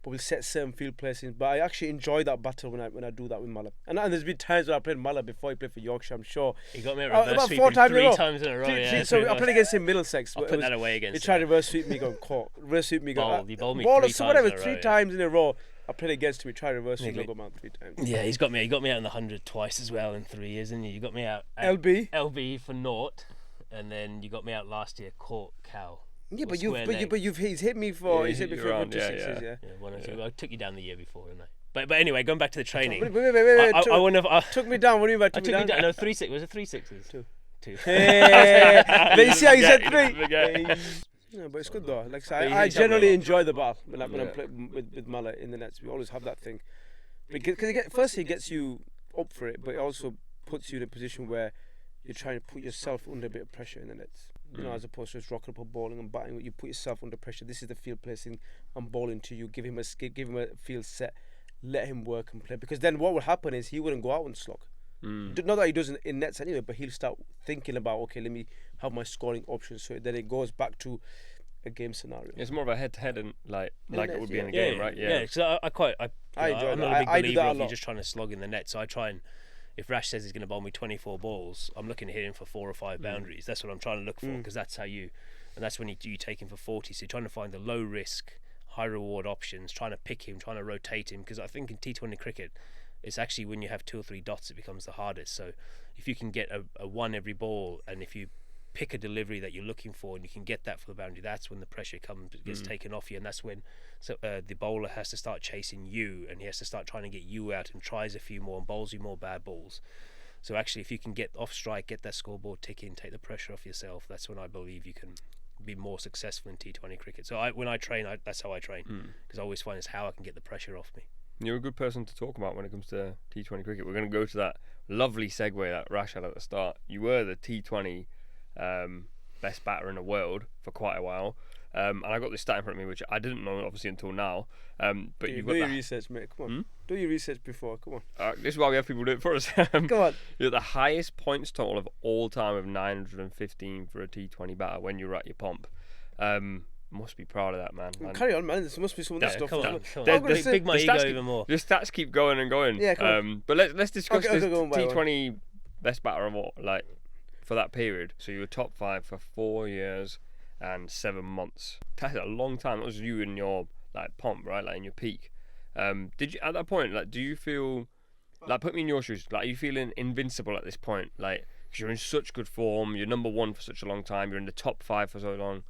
Speaker 2: But we'll set certain field placings. But I actually enjoy that battle when I do that with Malan. And there's been times where I played Malan before he played for Yorkshire, I'm sure.
Speaker 3: He got me at reverse
Speaker 2: about
Speaker 3: sweep
Speaker 2: 4 times
Speaker 3: three times in a row.
Speaker 2: So I played against him Middlesex.
Speaker 3: I'll put that away against
Speaker 2: him. He tried to reverse sweep me, got caught. Reverse sweep me, got
Speaker 3: you bowled me 3 times
Speaker 2: whatever,
Speaker 3: in a row.
Speaker 2: 3 times in a row. I played against him. He tried to reverse sweep me, got him out 3 times.
Speaker 3: Yeah, he got me out in the 100 twice as well in 3 years, didn't you? You got me out at LB for naught, and then you got me out last year, caught Cow.
Speaker 2: Yeah, but he's hit me for 2 sixes.
Speaker 3: Yeah, 1 or 2. Well, I took you down the year before, didn't I? But anyway, going back to the training.
Speaker 2: Wait.
Speaker 3: I wonder if
Speaker 2: took me down. What do you mean by took me down?
Speaker 3: No, 3 6. Was it 3 sixes? 2.
Speaker 2: Hey, you see how you said 3? Yeah, but it's good though. Like I generally enjoy the battle when I play with Malan in the nets. We always have that thing because firstly it gets you up for it, but it also puts you in a position where you're trying to put yourself under a bit of pressure in the nets. You know, as opposed to just rocking up or bowling and batting, you put yourself under pressure. This is the field placing. I'm bowling to you. Give him a field set. Let him work and play. Because then what will happen is he wouldn't go out and slog. Not that he doesn't in nets anyway, but he'll start thinking about, okay, let me have my scoring options. So then it goes back to a game scenario.
Speaker 1: It's more of a head-to-head and like it would be in a game, right?
Speaker 3: Yeah. So I'm not a big believer if you're just trying to slog in the net. So I try and, if Rash says he's going to bowl me 24 balls, I'm looking to hit him for 4 or 5 boundaries. That's what I'm trying to look for, because that's how and that's when you take him for 40. So you're trying to find the low risk, high reward options, trying to pick him, trying to rotate him, because I think in T20 cricket, it's actually when you have 2 or 3 dots, it becomes the hardest. So if you can get a 1 every ball, and if you pick a delivery that you're looking for and you can get that for the boundary, that's when the pressure gets taken off you, and that's when the bowler has to start chasing you, and he has to start trying to get you out and tries a few more and bowls you more bad balls. So actually, if you can get off strike, get that scoreboard ticking, take the pressure off yourself, that's when I believe you can be more successful in T20 cricket. So when I train, that's how I train, because I always find it's how I can get the pressure off me.
Speaker 1: You're a good person to talk about when it comes to T20 cricket. We're going to go to that lovely segue that Rash had at the start. You were the T20 best batter in the world for quite a while, and I got this stat in front of me which I didn't know obviously until now, but you've got
Speaker 2: your research, mate. Come on, do your research before. Come on.
Speaker 1: This is why we have people do it for us.
Speaker 2: Come on.
Speaker 1: You're the highest points total of all time of 915 for a T20 batter when you're at your pomp. Must be proud of that, man.
Speaker 2: Carry on, man. There must be some other stuff.
Speaker 3: Come on. Big my ego even more.
Speaker 1: The stats keep going and going.
Speaker 2: Yeah, come on.
Speaker 1: But let's discuss this T20 best batter of all, like, for that period. So you were top 5 for 4 years and 7 months. That's a long time. That was you in your like pomp, right? Like in your peak. Did you at that point? Like, do you feel like, put me in your shoes? Like, are you feeling invincible at this point? Like, because you're in such good form. You're number 1 for such a long time. You're in the top 5 for so long.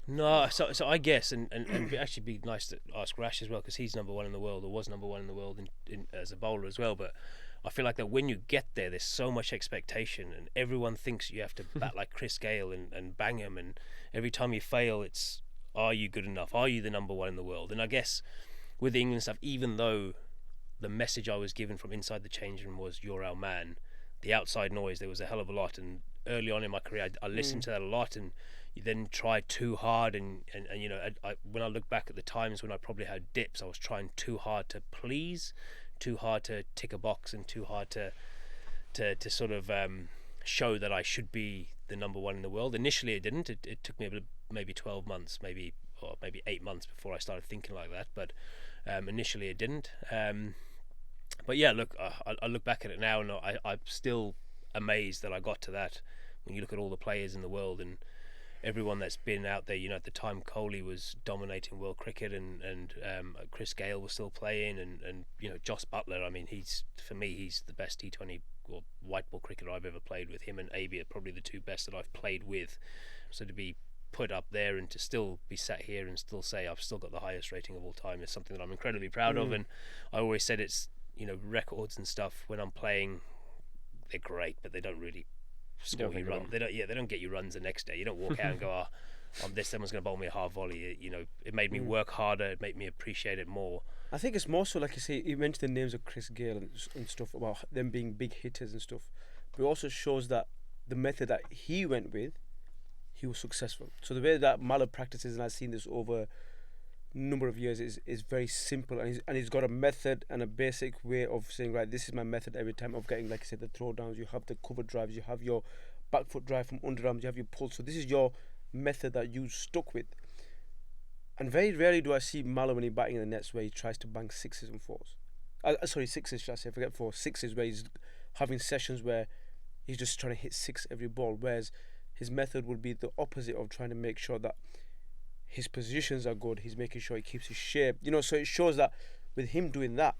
Speaker 3: No, so I guess, and it'd actually be nice to ask Rash as well, because he's number 1 in the world, or was number 1 in the world in as a bowler as well. But I feel like that when you get there's so much expectation, and everyone thinks you have to bat like Chris Gayle and bang him, and every time you fail, it's, are you good enough? Are you the number 1 in the world? And I guess with the England stuff, even though the message I was given from inside the change room was, you're our man, the outside noise, there was a hell of a lot. And early on in my career, I listened to that a lot, and you then try too hard, and you know, when I look back at the times when I probably had dips, I was trying too hard to please, too hard to tick a box, and too hard to sort of show that I should be the number 1 in the world. Initially it didn't. It took me maybe 12 months, maybe 8 months before I started thinking like that, but initially it didn't. But yeah, look, I look back at it now, and I'm still amazed that I got to that. When you look at all the players in the world, and everyone that's been out there. You know, at the time Kohli was dominating world cricket, and Chris Gayle was still playing, and you know, Joss Butler. I mean, he's the best T20 or white ball cricketer I've ever played with. Him and AB are probably the two best that I've played with. So to be put up there and to still be sat here and still say I've still got the highest rating of all time is something that I'm incredibly proud of. And I always said it's, you know, records and stuff when I'm playing, they're great, but they don't really score you runs. They don't get you runs the next day. You don't walk out and go, someone's going to bowl me a half volley. You know, it made me work harder. It made me appreciate it more.
Speaker 2: I think it's more so, like you say, you mentioned the names of Chris Gayle and stuff about them being big hitters and stuff, but it also shows that the method that he went with, he was successful. So the way that Malan practices, and I've seen this over a number of years, is very simple, and he's got a method and a basic way of saying, right, this is my method every time of getting, like I said, the throwdowns. You have the cover drives, you have your back foot drive from underarms, you have your pull. So this is your method that you stuck with. And very rarely do I see Malan when he's batting in the nets where he tries to bang sixes and fours. Sixes, should I say? Forget four. Sixes, where he's having sessions where he's just trying to hit six every ball, whereas his method would be the opposite of trying to make sure that his positions are good. He's making sure he keeps his shape. You know, so it shows that with him doing that,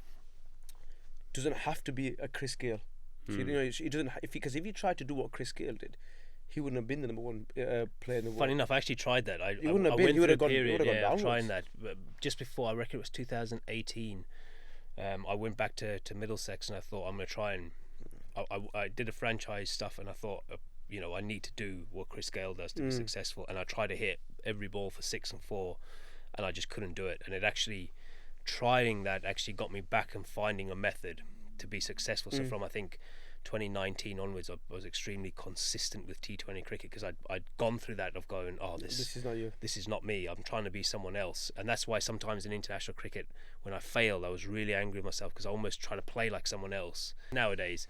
Speaker 2: doesn't have to be a Chris Gayle. So, you know, he doesn't. Because if he tried to do what Chris Gayle did, he wouldn't have been the number one player in the world.
Speaker 3: Funny enough, I actually tried that. I
Speaker 2: wouldn't have been.
Speaker 3: Went
Speaker 2: He would have
Speaker 3: through
Speaker 2: gone.
Speaker 3: a period,
Speaker 2: Downwards.
Speaker 3: trying that. But just before, I reckon it was 2018. I went back to Middlesex and I thought I'm going to try and. I did a franchise stuff and I thought, you know, I need to do what Chris Gayle does to be successful. And I tried to hit every ball for 6 and 4, and I just couldn't do it. And it actually, trying that actually got me back and finding a method to be successful. So from, I think, 2019 onwards, I was extremely consistent with T20 cricket because I'd gone through that of going, this
Speaker 2: is not you.
Speaker 3: This is not me. I'm trying to be someone else. And that's why sometimes in international cricket, when I failed, I was really angry with myself because I almost try to play like someone else. Nowadays,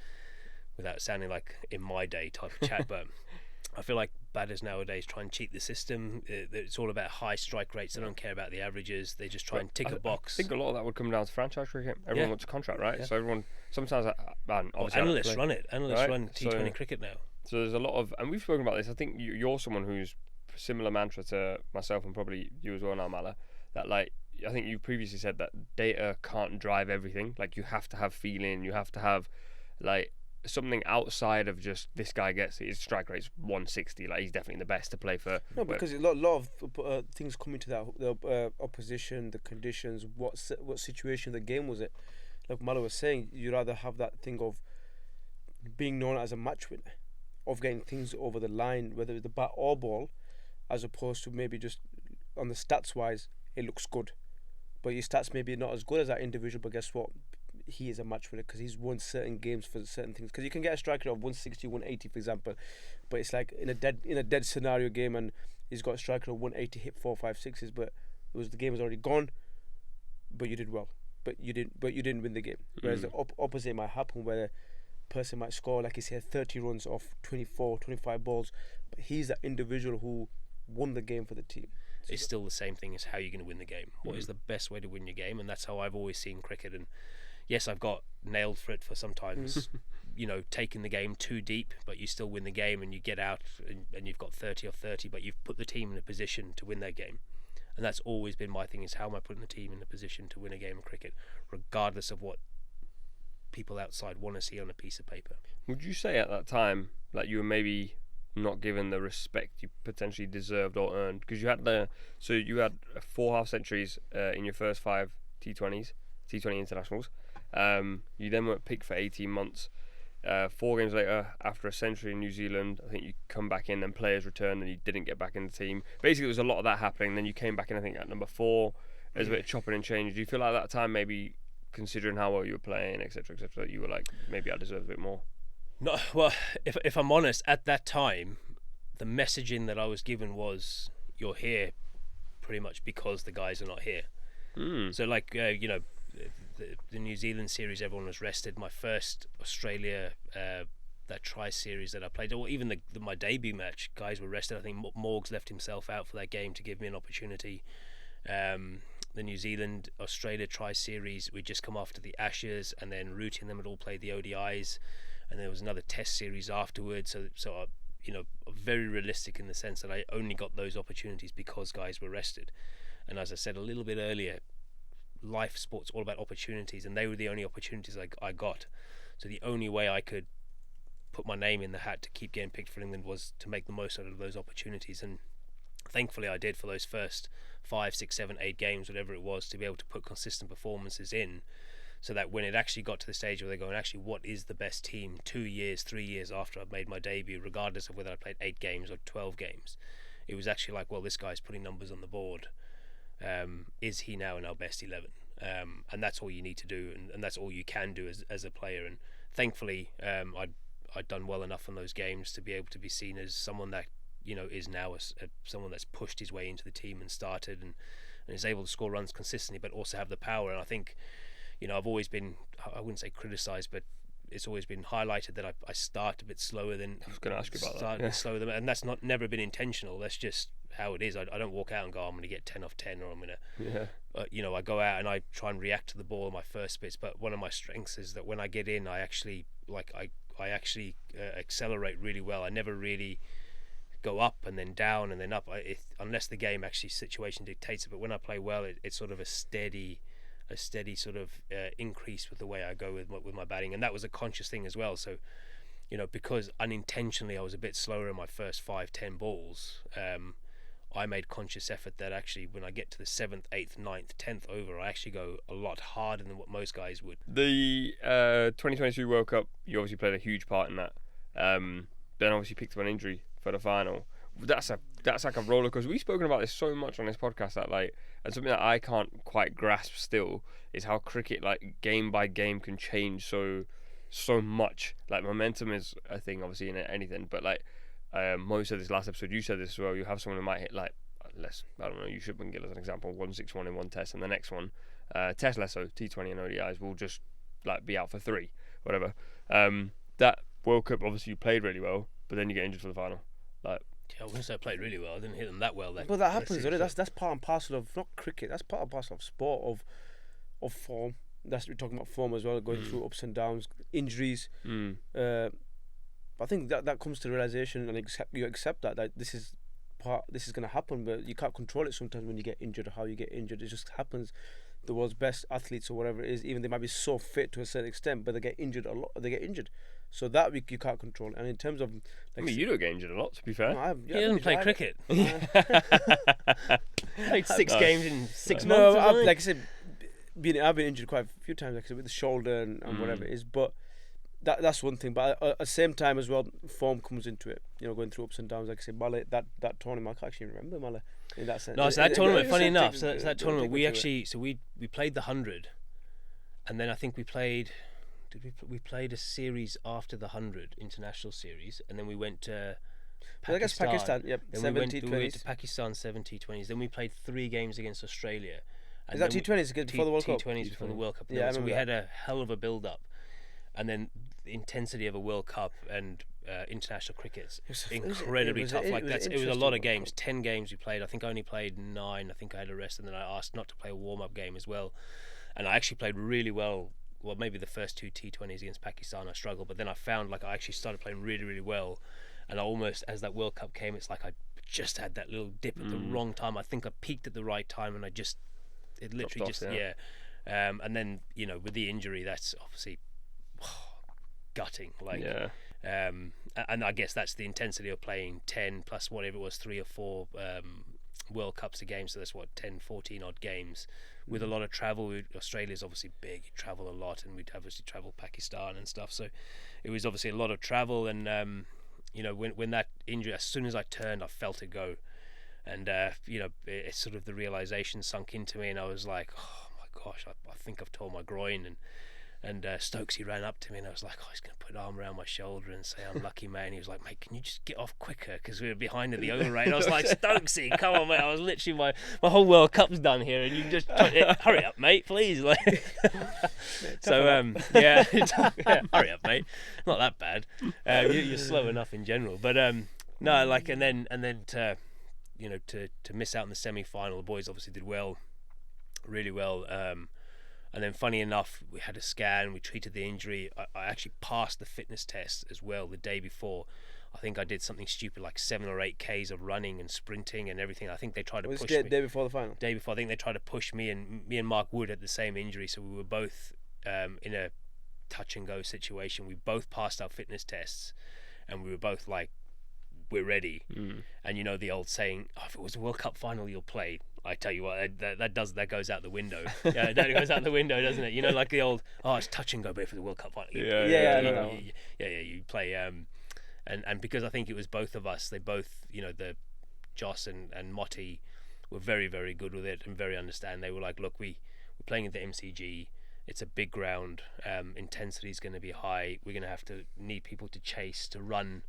Speaker 3: without sounding like in my day type of chat, but I feel like batters nowadays try and cheat the system. It's all about high strike rates. They don't care about the averages. They just try and tick a box.
Speaker 1: I think a lot of that would come down to franchise cricket. Everyone wants a contract, right? Yeah. So everyone, sometimes,
Speaker 3: analysts run it. Analysts run T20 cricket now.
Speaker 1: So there's a lot of, and we've spoken about this. I think you're someone who's similar mantra to myself and probably you as well now, Mala. That like, I think you previously said that data can't drive everything. Like you have to have feeling. You have to have like something outside of just this guy gets it. His strike rate's 160. Like he's definitely the best to play for.
Speaker 2: No, because a lot of things come into that. The opposition, the conditions, what situation the game was it. Like Mala was saying, you'd rather have that thing of being known as a match winner, of getting things over the line, whether it's the bat or ball, as opposed to maybe just on the stats wise, it looks good, but your stats maybe not as good as that individual. But guess what? He is a match winner because he's won certain games for certain things. Because you can get a striker of 160, 180, for example, but it's like in a dead scenario game, and he's got a striker of 180, hit 4, 5, 6s, but the game was already gone. But you did well, but you didn't win the game. Whereas the opposite might happen, where a person might score, like you said, 30 runs off 24, 25 balls, but he's that individual who won the game for the team.
Speaker 3: It's still the same thing as how you're going to win the game. What is the best way to win your game? And that's how I've always seen cricket. And yes, I've got nailed for it for sometimes, taking the game too deep, but you still win the game and you get out and you've got 30 or 30, but you've put the team in a position to win that game. And that's always been my thing, is how am I putting the team in a position to win a game of cricket, regardless of what people outside want to see on a piece of paper.
Speaker 1: Would you say at that time, like you were maybe not given the respect you potentially deserved or earned? Because you had 4 half centuries in your first 5 T20s, T20 internationals. You then weren't picked for 18 months. 4 games later, after a century in New Zealand, I think you come back in and players returned and you didn't get back in the team. Basically, there was a lot of that happening. Then you came back in, I think, at number 4. There's a bit of chopping and change. Do you feel like at that time, maybe considering how well you were playing, etc., that you were like, maybe I deserve a bit more?
Speaker 3: No, well, if I'm honest, at that time, the messaging that I was given was, you're here pretty much because the guys are not here. So like, the New Zealand series, everyone was rested. My first Australia, that tri-series that I played, or even my debut match, guys were rested. I think Morgs left himself out for that game to give me an opportunity. The New Zealand Australia tri-series, we'd just come after the Ashes, and then Rooty and them had all played the ODIs, and there was another test series afterwards. So very realistic in the sense that I only got those opportunities because guys were rested. And as I said a little bit earlier, life sport's all about opportunities, and they were the only opportunities I got. So the only way I could put my name in the hat to keep getting picked for England was to make the most out of those opportunities, and thankfully I did for those first 5, 6, 7, 8 games, whatever it was, to be able to put consistent performances in, so that when it actually got to the stage where they're going, actually, what is the best team 2 years, 3 years after I've made my debut, regardless of whether I played 8 games or 12 games, it was actually like, well, this guy's putting numbers on the board. Is he now in our best 11? And that's all you need to do, and that's all you can do as a player. And thankfully, I'd done well enough in those games to be able to be seen as someone that is now someone that's pushed his way into the team and started and is able to score runs consistently, but also have the power. And I think, I've always been, I wouldn't say criticised, but it's always been highlighted that I start a bit slower than.
Speaker 1: I was going to ask you about
Speaker 3: start
Speaker 1: that.
Speaker 3: a bit slower than, and that's never been intentional. That's just how it is. I don't walk out and go, I'm going to get 10 off 10, or I'm going to.
Speaker 1: Yeah.
Speaker 3: I go out and I try and react to the ball in my first bits. But one of my strengths is that when I get in, I actually accelerate really well. I never really go up and then down and then up, unless the game actually situation dictates it. But when I play well, it's sort of a steady sort of increase with the way I go with my batting, and that was a conscious thing as well. So, because unintentionally I was a bit slower in my first 5-10 balls, I made conscious effort that actually when I get to the 7th, 8th, 9th, 10th over, I actually go a lot harder than what most guys would.
Speaker 1: The 2022 World Cup, you obviously played a huge part in that. Then obviously picked up an injury for the final. That's like a roller coaster. We've spoken about this so much on this podcast that and something that I can't quite grasp still is how cricket game by game can change so much. Momentum is a thing obviously in anything, but Mo said this last episode, you said this as well, you have someone who might hit you should give us an example, 161 in one test, and the next one, test less so, T20 and ODIs will just be out for 3, whatever. That World Cup obviously you played really well, but then you get injured for the final.
Speaker 3: I wouldn't say I played really well. I didn't hit them that well.
Speaker 2: But that happens, isn't it? That's part and parcel of not cricket. That's part and parcel of sport, of form. We're talking about form as well, going through ups and downs, injuries. I think that comes to the realization, and you accept that this is going to happen, but you can't control it sometimes when you get injured or how you get injured. It just happens. The world's best athletes or whatever it is, even they might be so fit to a certain extent, but they get injured a lot. They get injured. So that you can't control. And in terms of,
Speaker 1: you don't get injured a lot, to be fair.
Speaker 2: No,
Speaker 3: he doesn't play cricket. Played 6 games in 6 months.
Speaker 2: No, like I said, I've been injured quite a few times, like I said, with the shoulder and whatever it is. But that's one thing. But at the same time as well, form comes into it. Going through ups and downs. Like I said, Mala, that tournament, I can't actually remember Mala in that sense.
Speaker 3: No, so that tournament, funny enough, that tournament we played the 100, and then I think we played. We played a series after the 100 international series, and then we went to Pakistan.
Speaker 2: I guess Pakistan, yep.
Speaker 3: Then
Speaker 2: 70
Speaker 3: we went to Pakistan 70 20s. Then we played 3 games against Australia.
Speaker 2: Is that T20s before the World Cup?
Speaker 3: T20s before the World Cup.
Speaker 2: Yeah,
Speaker 3: so we had a hell of a build up, and then the intensity of a World Cup and international cricket's incredibly tough. It was a lot of games. 10 games we played. I think I only played 9. I think I had a rest, and then I asked not to play a warm up game as well. And I actually played really well. Well, maybe the first 2 T20s against Pakistan I struggled, but then I found I actually started playing really, really well, and I almost, as that World Cup came, it's like I just had that little dip at the wrong time. I think I peaked at the right time, and it literally just and then with the injury, that's obviously gutting. And I guess that's the intensity of playing 10 plus whatever it was, 3 or 4 World Cups a game, so that's 10, 14 odd games. With a lot of travel, Australia's obviously big. You travel a lot, and we'd obviously travel Pakistan and stuff. So it was obviously a lot of travel, and when that injury, as soon as I turned, I felt it go, and it's sort of the realization sunk into me, and I was like, oh my gosh, I think I've torn my groin, and Stokes, he ran up to me, and I was like, oh, he's going to put an arm around my shoulder and say, I'm lucky, mate. And he was like, mate, can you just get off quicker? Because we were behind in the over rate. And I was like, Stokesy, come on, mate. I was literally, my whole World Cup's done here, and you just hurry up, mate, please. So, yeah, hurry up, mate. Not that bad. You're slow enough in general. But, no, and then to miss out in the semi-final, the boys obviously did well, really well. And then, funny enough, we had a scan, we treated the injury. I actually passed the fitness test as well the day before. I think I did something stupid like 7 or 8 Ks of running and sprinting and everything. I think they tried to push me.
Speaker 2: Day before the final?
Speaker 3: Day before, I think they tried to push me and Mark Wood had the same injury, so we were both in a touch and go situation. We both passed our fitness tests, and we were both like, we're ready. And you know the old saying, if it was a World Cup final, you'll play. I tell you what, that goes out the window. Yeah, that goes out the window, doesn't it? You know, like the old, it's touch and go, but for the World Cup final, you play. And because I think it was both of us, they both, you know, the Joss and Motti were very, very good with it and very understanding. They were like, look, we're playing at the MCG. It's a big ground. Intensity is going to be high. We're going to have to need people to chase, to run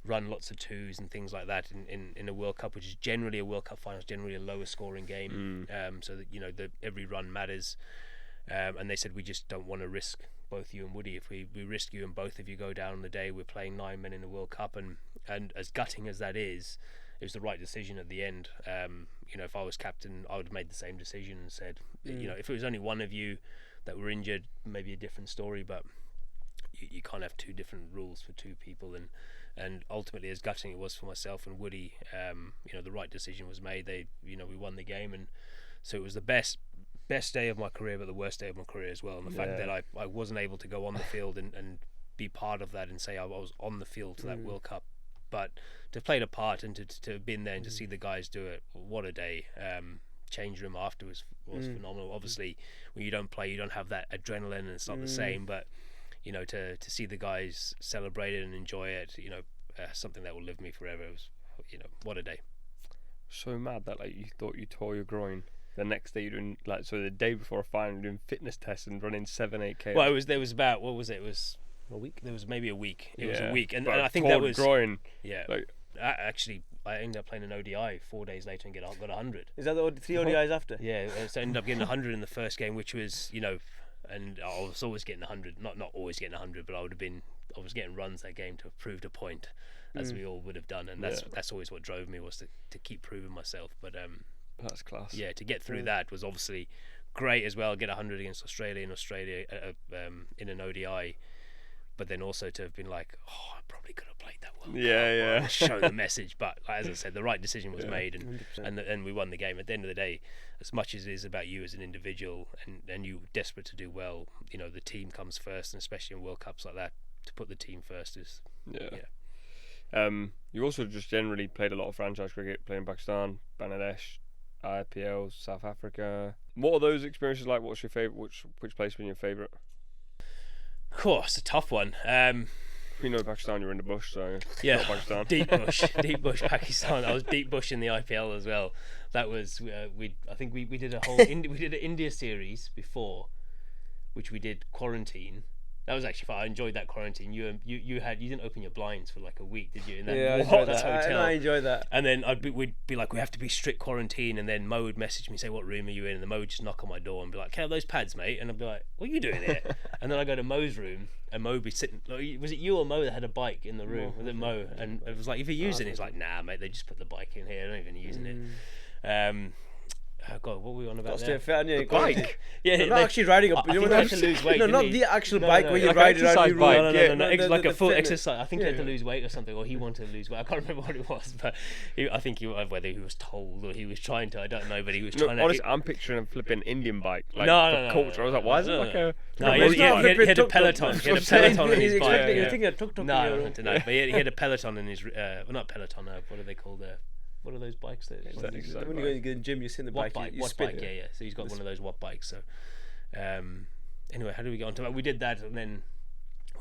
Speaker 3: lots of twos and things like that in a World Cup, which is generally a World Cup final, is generally a lower scoring game. So that, you know, every run matters. And they said, we just don't want to risk both you and Woody. If we risk you and both of you go down on the day, we're playing 9 men in the World Cup, and as gutting as that is, it was the right decision at the end. You know, if I was captain, I would have made the same decision and said, you know, if it was only one of you that were injured, maybe a different story, but you can't have 2 different rules for 2 people. And ultimately, as gutting it was for myself and Woody, you know, the right decision was made. We won the game, and so it was the best day of my career, but the worst day of my career as well. And the fact that I wasn't able to go on the field and be part of that and say I was on the field for that World Cup, but to play a part and to have been there and to see the guys do it, what a day. Change room afterwards was phenomenal. Obviously, when you don't play, you don't have that adrenaline, and it's not the same. But you know, to see the guys celebrate it and enjoy it, you know, something that will live me forever. It was, you know, what a day.
Speaker 1: So mad that like you thought you tore your groin. The next day you're doing the day before a final, you're doing fitness tests and running 7-8 K.
Speaker 3: Well, there was about, what was it? It was a week. There was maybe a week. It was a week, and I think
Speaker 1: torn
Speaker 3: that was
Speaker 1: groin.
Speaker 3: Yeah. Like, I ended up playing an ODI 4 days later and got 100.
Speaker 2: Is that the 3 ODIs after?
Speaker 3: Yeah, so I ended up getting 100 in the first game, which was, you know, and I was always getting 100. Not always getting 100, but I was getting runs that game to have proved a point, as we all would have done, and that's always what drove me, was to keep proving myself. But
Speaker 1: that's class.
Speaker 3: Yeah, to get through that was obviously great as well. Get 100 against Australia in an ODI, but then also to have been like, I probably could have played that World Cup. Show the message. But as I said, the right decision was made, and we won the game. At the end of the day, as much as it is about you as an individual and you desperate to do well, you know, the team comes first, and especially in World Cups like that, to put the team first is
Speaker 1: You also just generally played a lot of franchise cricket, playing Pakistan, Bangladesh, IPL, South Africa. What are those experiences like? What's your favourite? Which place been your favourite?
Speaker 3: Cool, it's a tough one.
Speaker 1: We know Pakistan, you're in the bush, so
Speaker 3: yeah,
Speaker 1: Pakistan.
Speaker 3: deep bush Pakistan. I was deep bush in the IPL as well. That was I think we did a whole we did an India series before, which we did quarantine. That was actually fun. I enjoyed that quarantine. You didn't open your blinds for like a week, did you? In that hotel.
Speaker 2: I enjoyed that.
Speaker 3: And then we'd be like, we have to be strict quarantine. And then Mo would message me, say, what room are you in? And then Mo would just knock on my door and be like, can I have those pads, mate? And I'd be like, what are you doing here? And then I go to Mo's room, and Mo would be sitting. Like, was it you or Mo that had a bike in the room? Was it Mo? And it was like, if you're using it, he's like, nah, mate, they just put the bike in here. They're not even using it. Oh God, what were we on about there?
Speaker 2: Bike.
Speaker 3: Yeah,
Speaker 2: not actually riding up.
Speaker 3: You had to lose weight.
Speaker 2: No, not the actual bike where you ride around.
Speaker 3: No, like a full exercise. I think he had to lose weight or something, or he wanted to lose weight. I can't remember what it was, but I think whether he was told or he was trying to, I don't know, but he was trying to.
Speaker 1: Honestly, I'm picturing a flipping Indian bike. Like
Speaker 3: no.
Speaker 1: Culture. I was like, why is it like a?
Speaker 3: No, he had a Peloton. He had a Peloton in his bike.
Speaker 2: You think a tuk-tuk?
Speaker 3: No, but he had a Peloton in his. Well, not Peloton. What are they called? What are those bikes that?
Speaker 2: When you go to the gym, you sit in the bike.
Speaker 3: Watt bike, yeah. So he's got one of those Watt bikes. So, anyway, how did we get onto that? We did that and then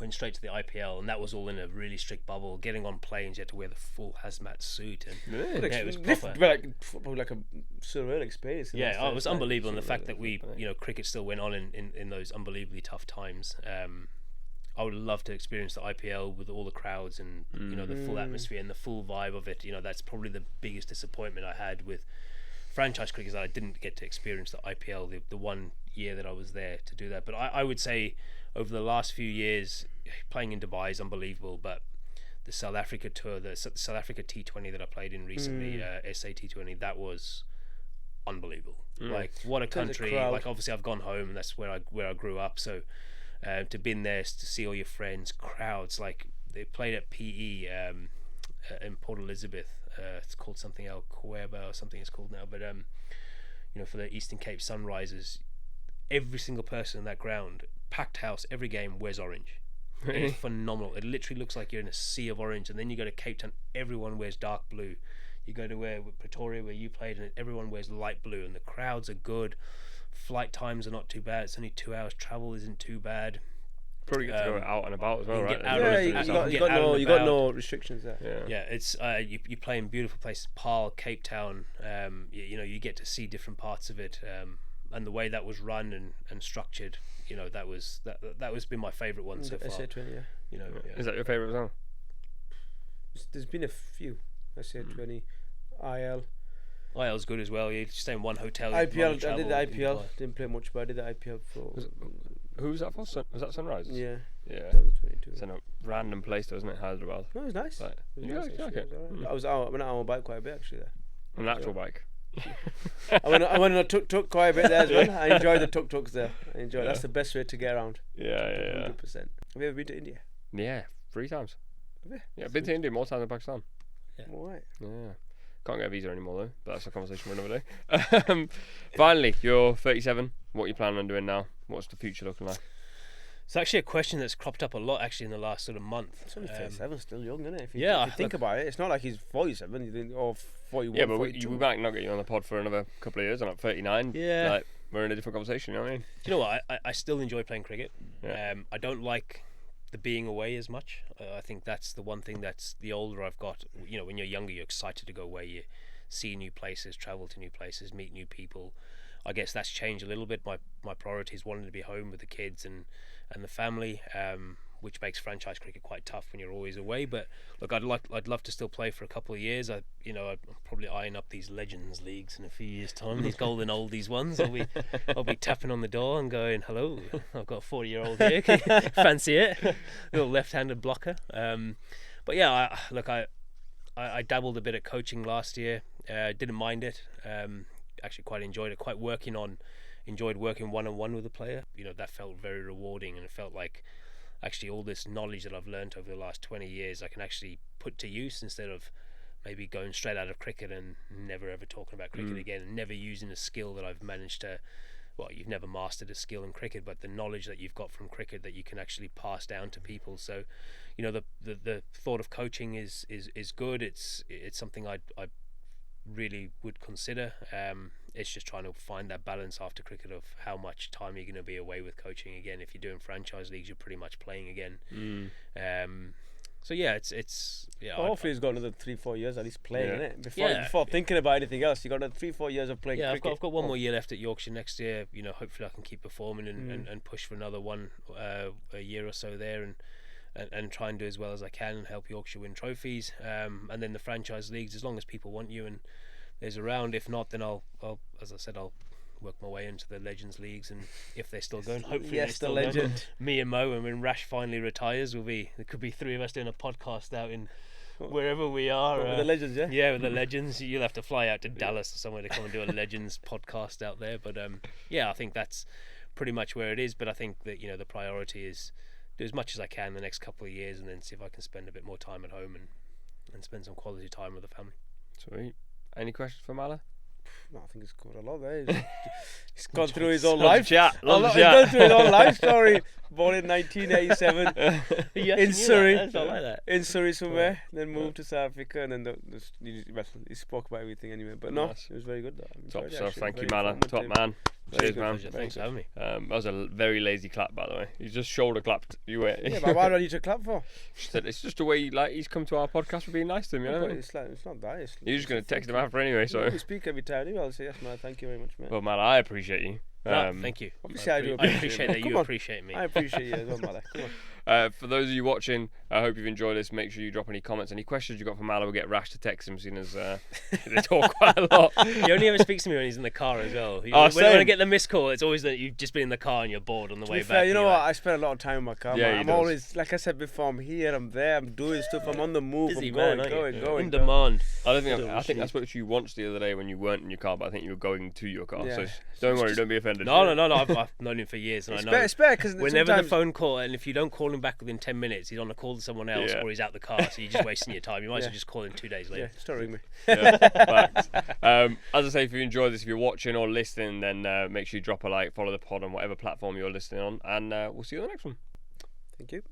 Speaker 3: went straight to the IPL, and that was all in a really strict bubble. Getting on planes, you had to wear the full hazmat suit, and it was proper.
Speaker 2: Probably like a surreal experience.
Speaker 3: Yeah, it was unbelievable, and the fact that cricket still went on in those unbelievably tough times. I would love to experience the IPL with all the crowds and the full atmosphere and the full vibe of it. You know, that's probably the biggest disappointment I had with franchise cricket, is that I didn't get to experience the IPL the 1 year that I was there to do that. But I would say over the last few years, playing in Dubai is unbelievable. But the South Africa tour, the South Africa T20 that I played in recently, SA T20, that was unbelievable. Like, what a country! Like, obviously I've gone home, and that's where I grew up. So. To been there, to see all your friends, crowds, like they played at PE in Port Elizabeth. It's called something El Cuerva or something it's called now. But for the Eastern Cape Sunrisers, every single person in that ground, packed house, every game wears orange. It's phenomenal. It literally looks like you're in a sea of orange. And then you go to Cape Town, everyone wears dark blue. You go to Pretoria, where you played, and everyone wears light blue. And the crowds are good. Flight times are not too bad. It's only 2 hours. Travel isn't too bad.
Speaker 1: Probably get to go out and about as well, right?
Speaker 2: You got no restrictions there.
Speaker 3: Yeah, it's you play in beautiful places, Paarl, Cape Town. You get to see different parts of it, and the way that was run and structured. That was been my favourite one so far.
Speaker 2: SA20, yeah.
Speaker 1: Is that your favourite as well?
Speaker 2: There's been a few. SA20, IL.
Speaker 3: IL's good as well. You stay in one hotel.
Speaker 2: IPL, I did the IPL. Didn't play much, but I did the IPL for.
Speaker 1: Who was that for? Was that Sunrise?
Speaker 2: Yeah.
Speaker 1: 2022. It's in a random place, though, isn't it? Hyderabad.
Speaker 2: No, it was nice.
Speaker 1: Like,
Speaker 2: It was
Speaker 1: you
Speaker 2: nice,
Speaker 1: like
Speaker 2: actually.
Speaker 1: it?
Speaker 2: It was alright. I went out on my bike quite a bit actually there.
Speaker 1: An actual bike.
Speaker 2: I went on a tuk-tuk quite a bit there as well. I enjoyed the tuk-tuks there. That's the best way to get around.
Speaker 1: Yeah.
Speaker 2: 100%. Have you ever been to India?
Speaker 1: Yeah, 3 times.
Speaker 2: Have you?
Speaker 1: Yeah, I've been to India more times than Pakistan.
Speaker 3: Yeah.
Speaker 2: Alright.
Speaker 1: Yeah. Can't get a visa anymore though, but that's a conversation for another day. Finally, you're 37. What are you planning on doing now? What's the future looking like?
Speaker 3: It's actually a question that's cropped up a lot actually in the last sort of month.
Speaker 2: It's only 37, still young, isn't it? If you think about it, it's not like he's 47 or 41.
Speaker 1: Yeah, but we might not get you on the pod for another couple of years. I'm at 39.
Speaker 3: Yeah.
Speaker 1: Like, we're in a different conversation, you know what I mean?
Speaker 3: Do you know what? I still enjoy playing cricket.
Speaker 1: Yeah.
Speaker 3: I don't like the being away as much. I think that's the one thing that's the older I've got. When you're younger, you're excited to go away. You see new places, travel to new places, meet new people. I guess that's changed a little bit. My priority is wanting to be home with the kids and the family, which makes franchise cricket quite tough when you're always away. But look, I'd love to still play for a couple of years. I'm probably eyeing up these Legends leagues in a few years' time. These golden oldies ones. I'll be tapping on the door and going, "Hello, I've got a 40-year-old here. Fancy it? Little left-handed blocker." But yeah, I dabbled a bit at coaching last year. Didn't mind it. Actually, quite enjoyed it. Enjoyed working one-on-one with a player. That felt very rewarding, and it felt like actually all this knowledge that I've learned over the last 20 years I can actually put to use instead of maybe going straight out of cricket and never ever talking about cricket again, and never using a skill that I've managed to. Well, you've never mastered a skill in cricket, but the knowledge that you've got from cricket that you can actually pass down to people. So, the thought of coaching is good. It's something I really would consider. It's just trying to find that balance after cricket of how much time you're going to be away with coaching again. If you're doing franchise leagues, you're pretty much playing again. So yeah, it's yeah.
Speaker 2: Hopefully, he's got another 3-4 years at least playing, innit? Before thinking about anything else, you got another 3-4 years of playing cricket.
Speaker 3: I've got one more year left at Yorkshire next year. Hopefully I can keep performing and push for another a year or so there, and try and do as well as I can and help Yorkshire win trophies. And then the franchise leagues, as long as people want you and there's around. If not, then I'll as I said, I'll work my way into the Legends leagues, and if they're still going, hopefully they're still going. Me and Mo, and when Rash finally retires, there could be 3 of us doing a podcast out in wherever we are.
Speaker 2: With the Legends, yeah?
Speaker 3: Yeah, with the Legends. You'll have to fly out to Dallas or somewhere to come and do a Legends podcast out there. But I think that's pretty much where it is. But I think that the priority is do as much as I can the next couple of years, and then see if I can spend a bit more time at home and spend some quality time with the family.
Speaker 1: Sweet. Any questions for Mala?
Speaker 2: No, I think he's covered a lot there. He's gone through his own life.
Speaker 1: He's gone
Speaker 2: through his own life story. Born in 1987 in Surrey. In Surrey somewhere. Then moved to South Africa, and then he spoke about everything anyway. But no, it was very good.
Speaker 1: Top stuff. Thank you, Mala. Top man. Cheers, man.
Speaker 3: Thanks for having me.
Speaker 1: That was a very lazy clap, by the way. You just shoulder clapped.
Speaker 2: Yeah, but why do I need to clap for?
Speaker 1: It's just the way he's come to our podcast for being nice to him. You know what I mean?
Speaker 2: It's not that.
Speaker 1: You're just going to text him after anyway, so.
Speaker 2: We speak every time. I'll say yes, man. Thank you very much, man.
Speaker 1: Well, Mala, I appreciate you.
Speaker 3: Thank you.
Speaker 2: Obviously, I
Speaker 3: appreciate that you appreciate me.
Speaker 2: I appreciate you as well, Mala. Come on.
Speaker 1: For those of you watching, I hope you've enjoyed this. Make sure you drop any comments, any questions you got for Mala. We'll get Rash to text him, seeing as they talk quite a lot.
Speaker 3: He only ever speaks to me when he's in the car as well. When I get the missed call, it's always that you've just been in the car and you're bored on the way back.
Speaker 2: Fair, you know what? I spend a lot of time in my car.
Speaker 1: Yeah,
Speaker 2: I'm always, like I said before, I'm here, I'm there, I'm doing stuff, I'm on the move,
Speaker 3: busy
Speaker 2: I'm
Speaker 3: man,
Speaker 2: going.
Speaker 3: In demand.
Speaker 1: I think I spoke to you once the other day when you weren't in your car, but I think you were going to your car. Yeah. So don't worry, don't be offended.
Speaker 3: No. I've known him for years, and I know.
Speaker 2: It's better because
Speaker 3: whenever the phone call, and if you don't call him him back within 10 minutes, he's on a call to someone else,
Speaker 1: Yeah.
Speaker 3: or he's out the car, so you're just wasting your time. You might as
Speaker 2: Yeah.
Speaker 3: well just call him 2 days
Speaker 2: Yeah,
Speaker 3: later.
Speaker 2: start ringing me.
Speaker 1: Facts. As I say, if you enjoy this, if you're watching or listening, then make sure you drop a like, follow the pod on whatever platform you're listening on, and we'll see you on the next one.
Speaker 2: Thank you.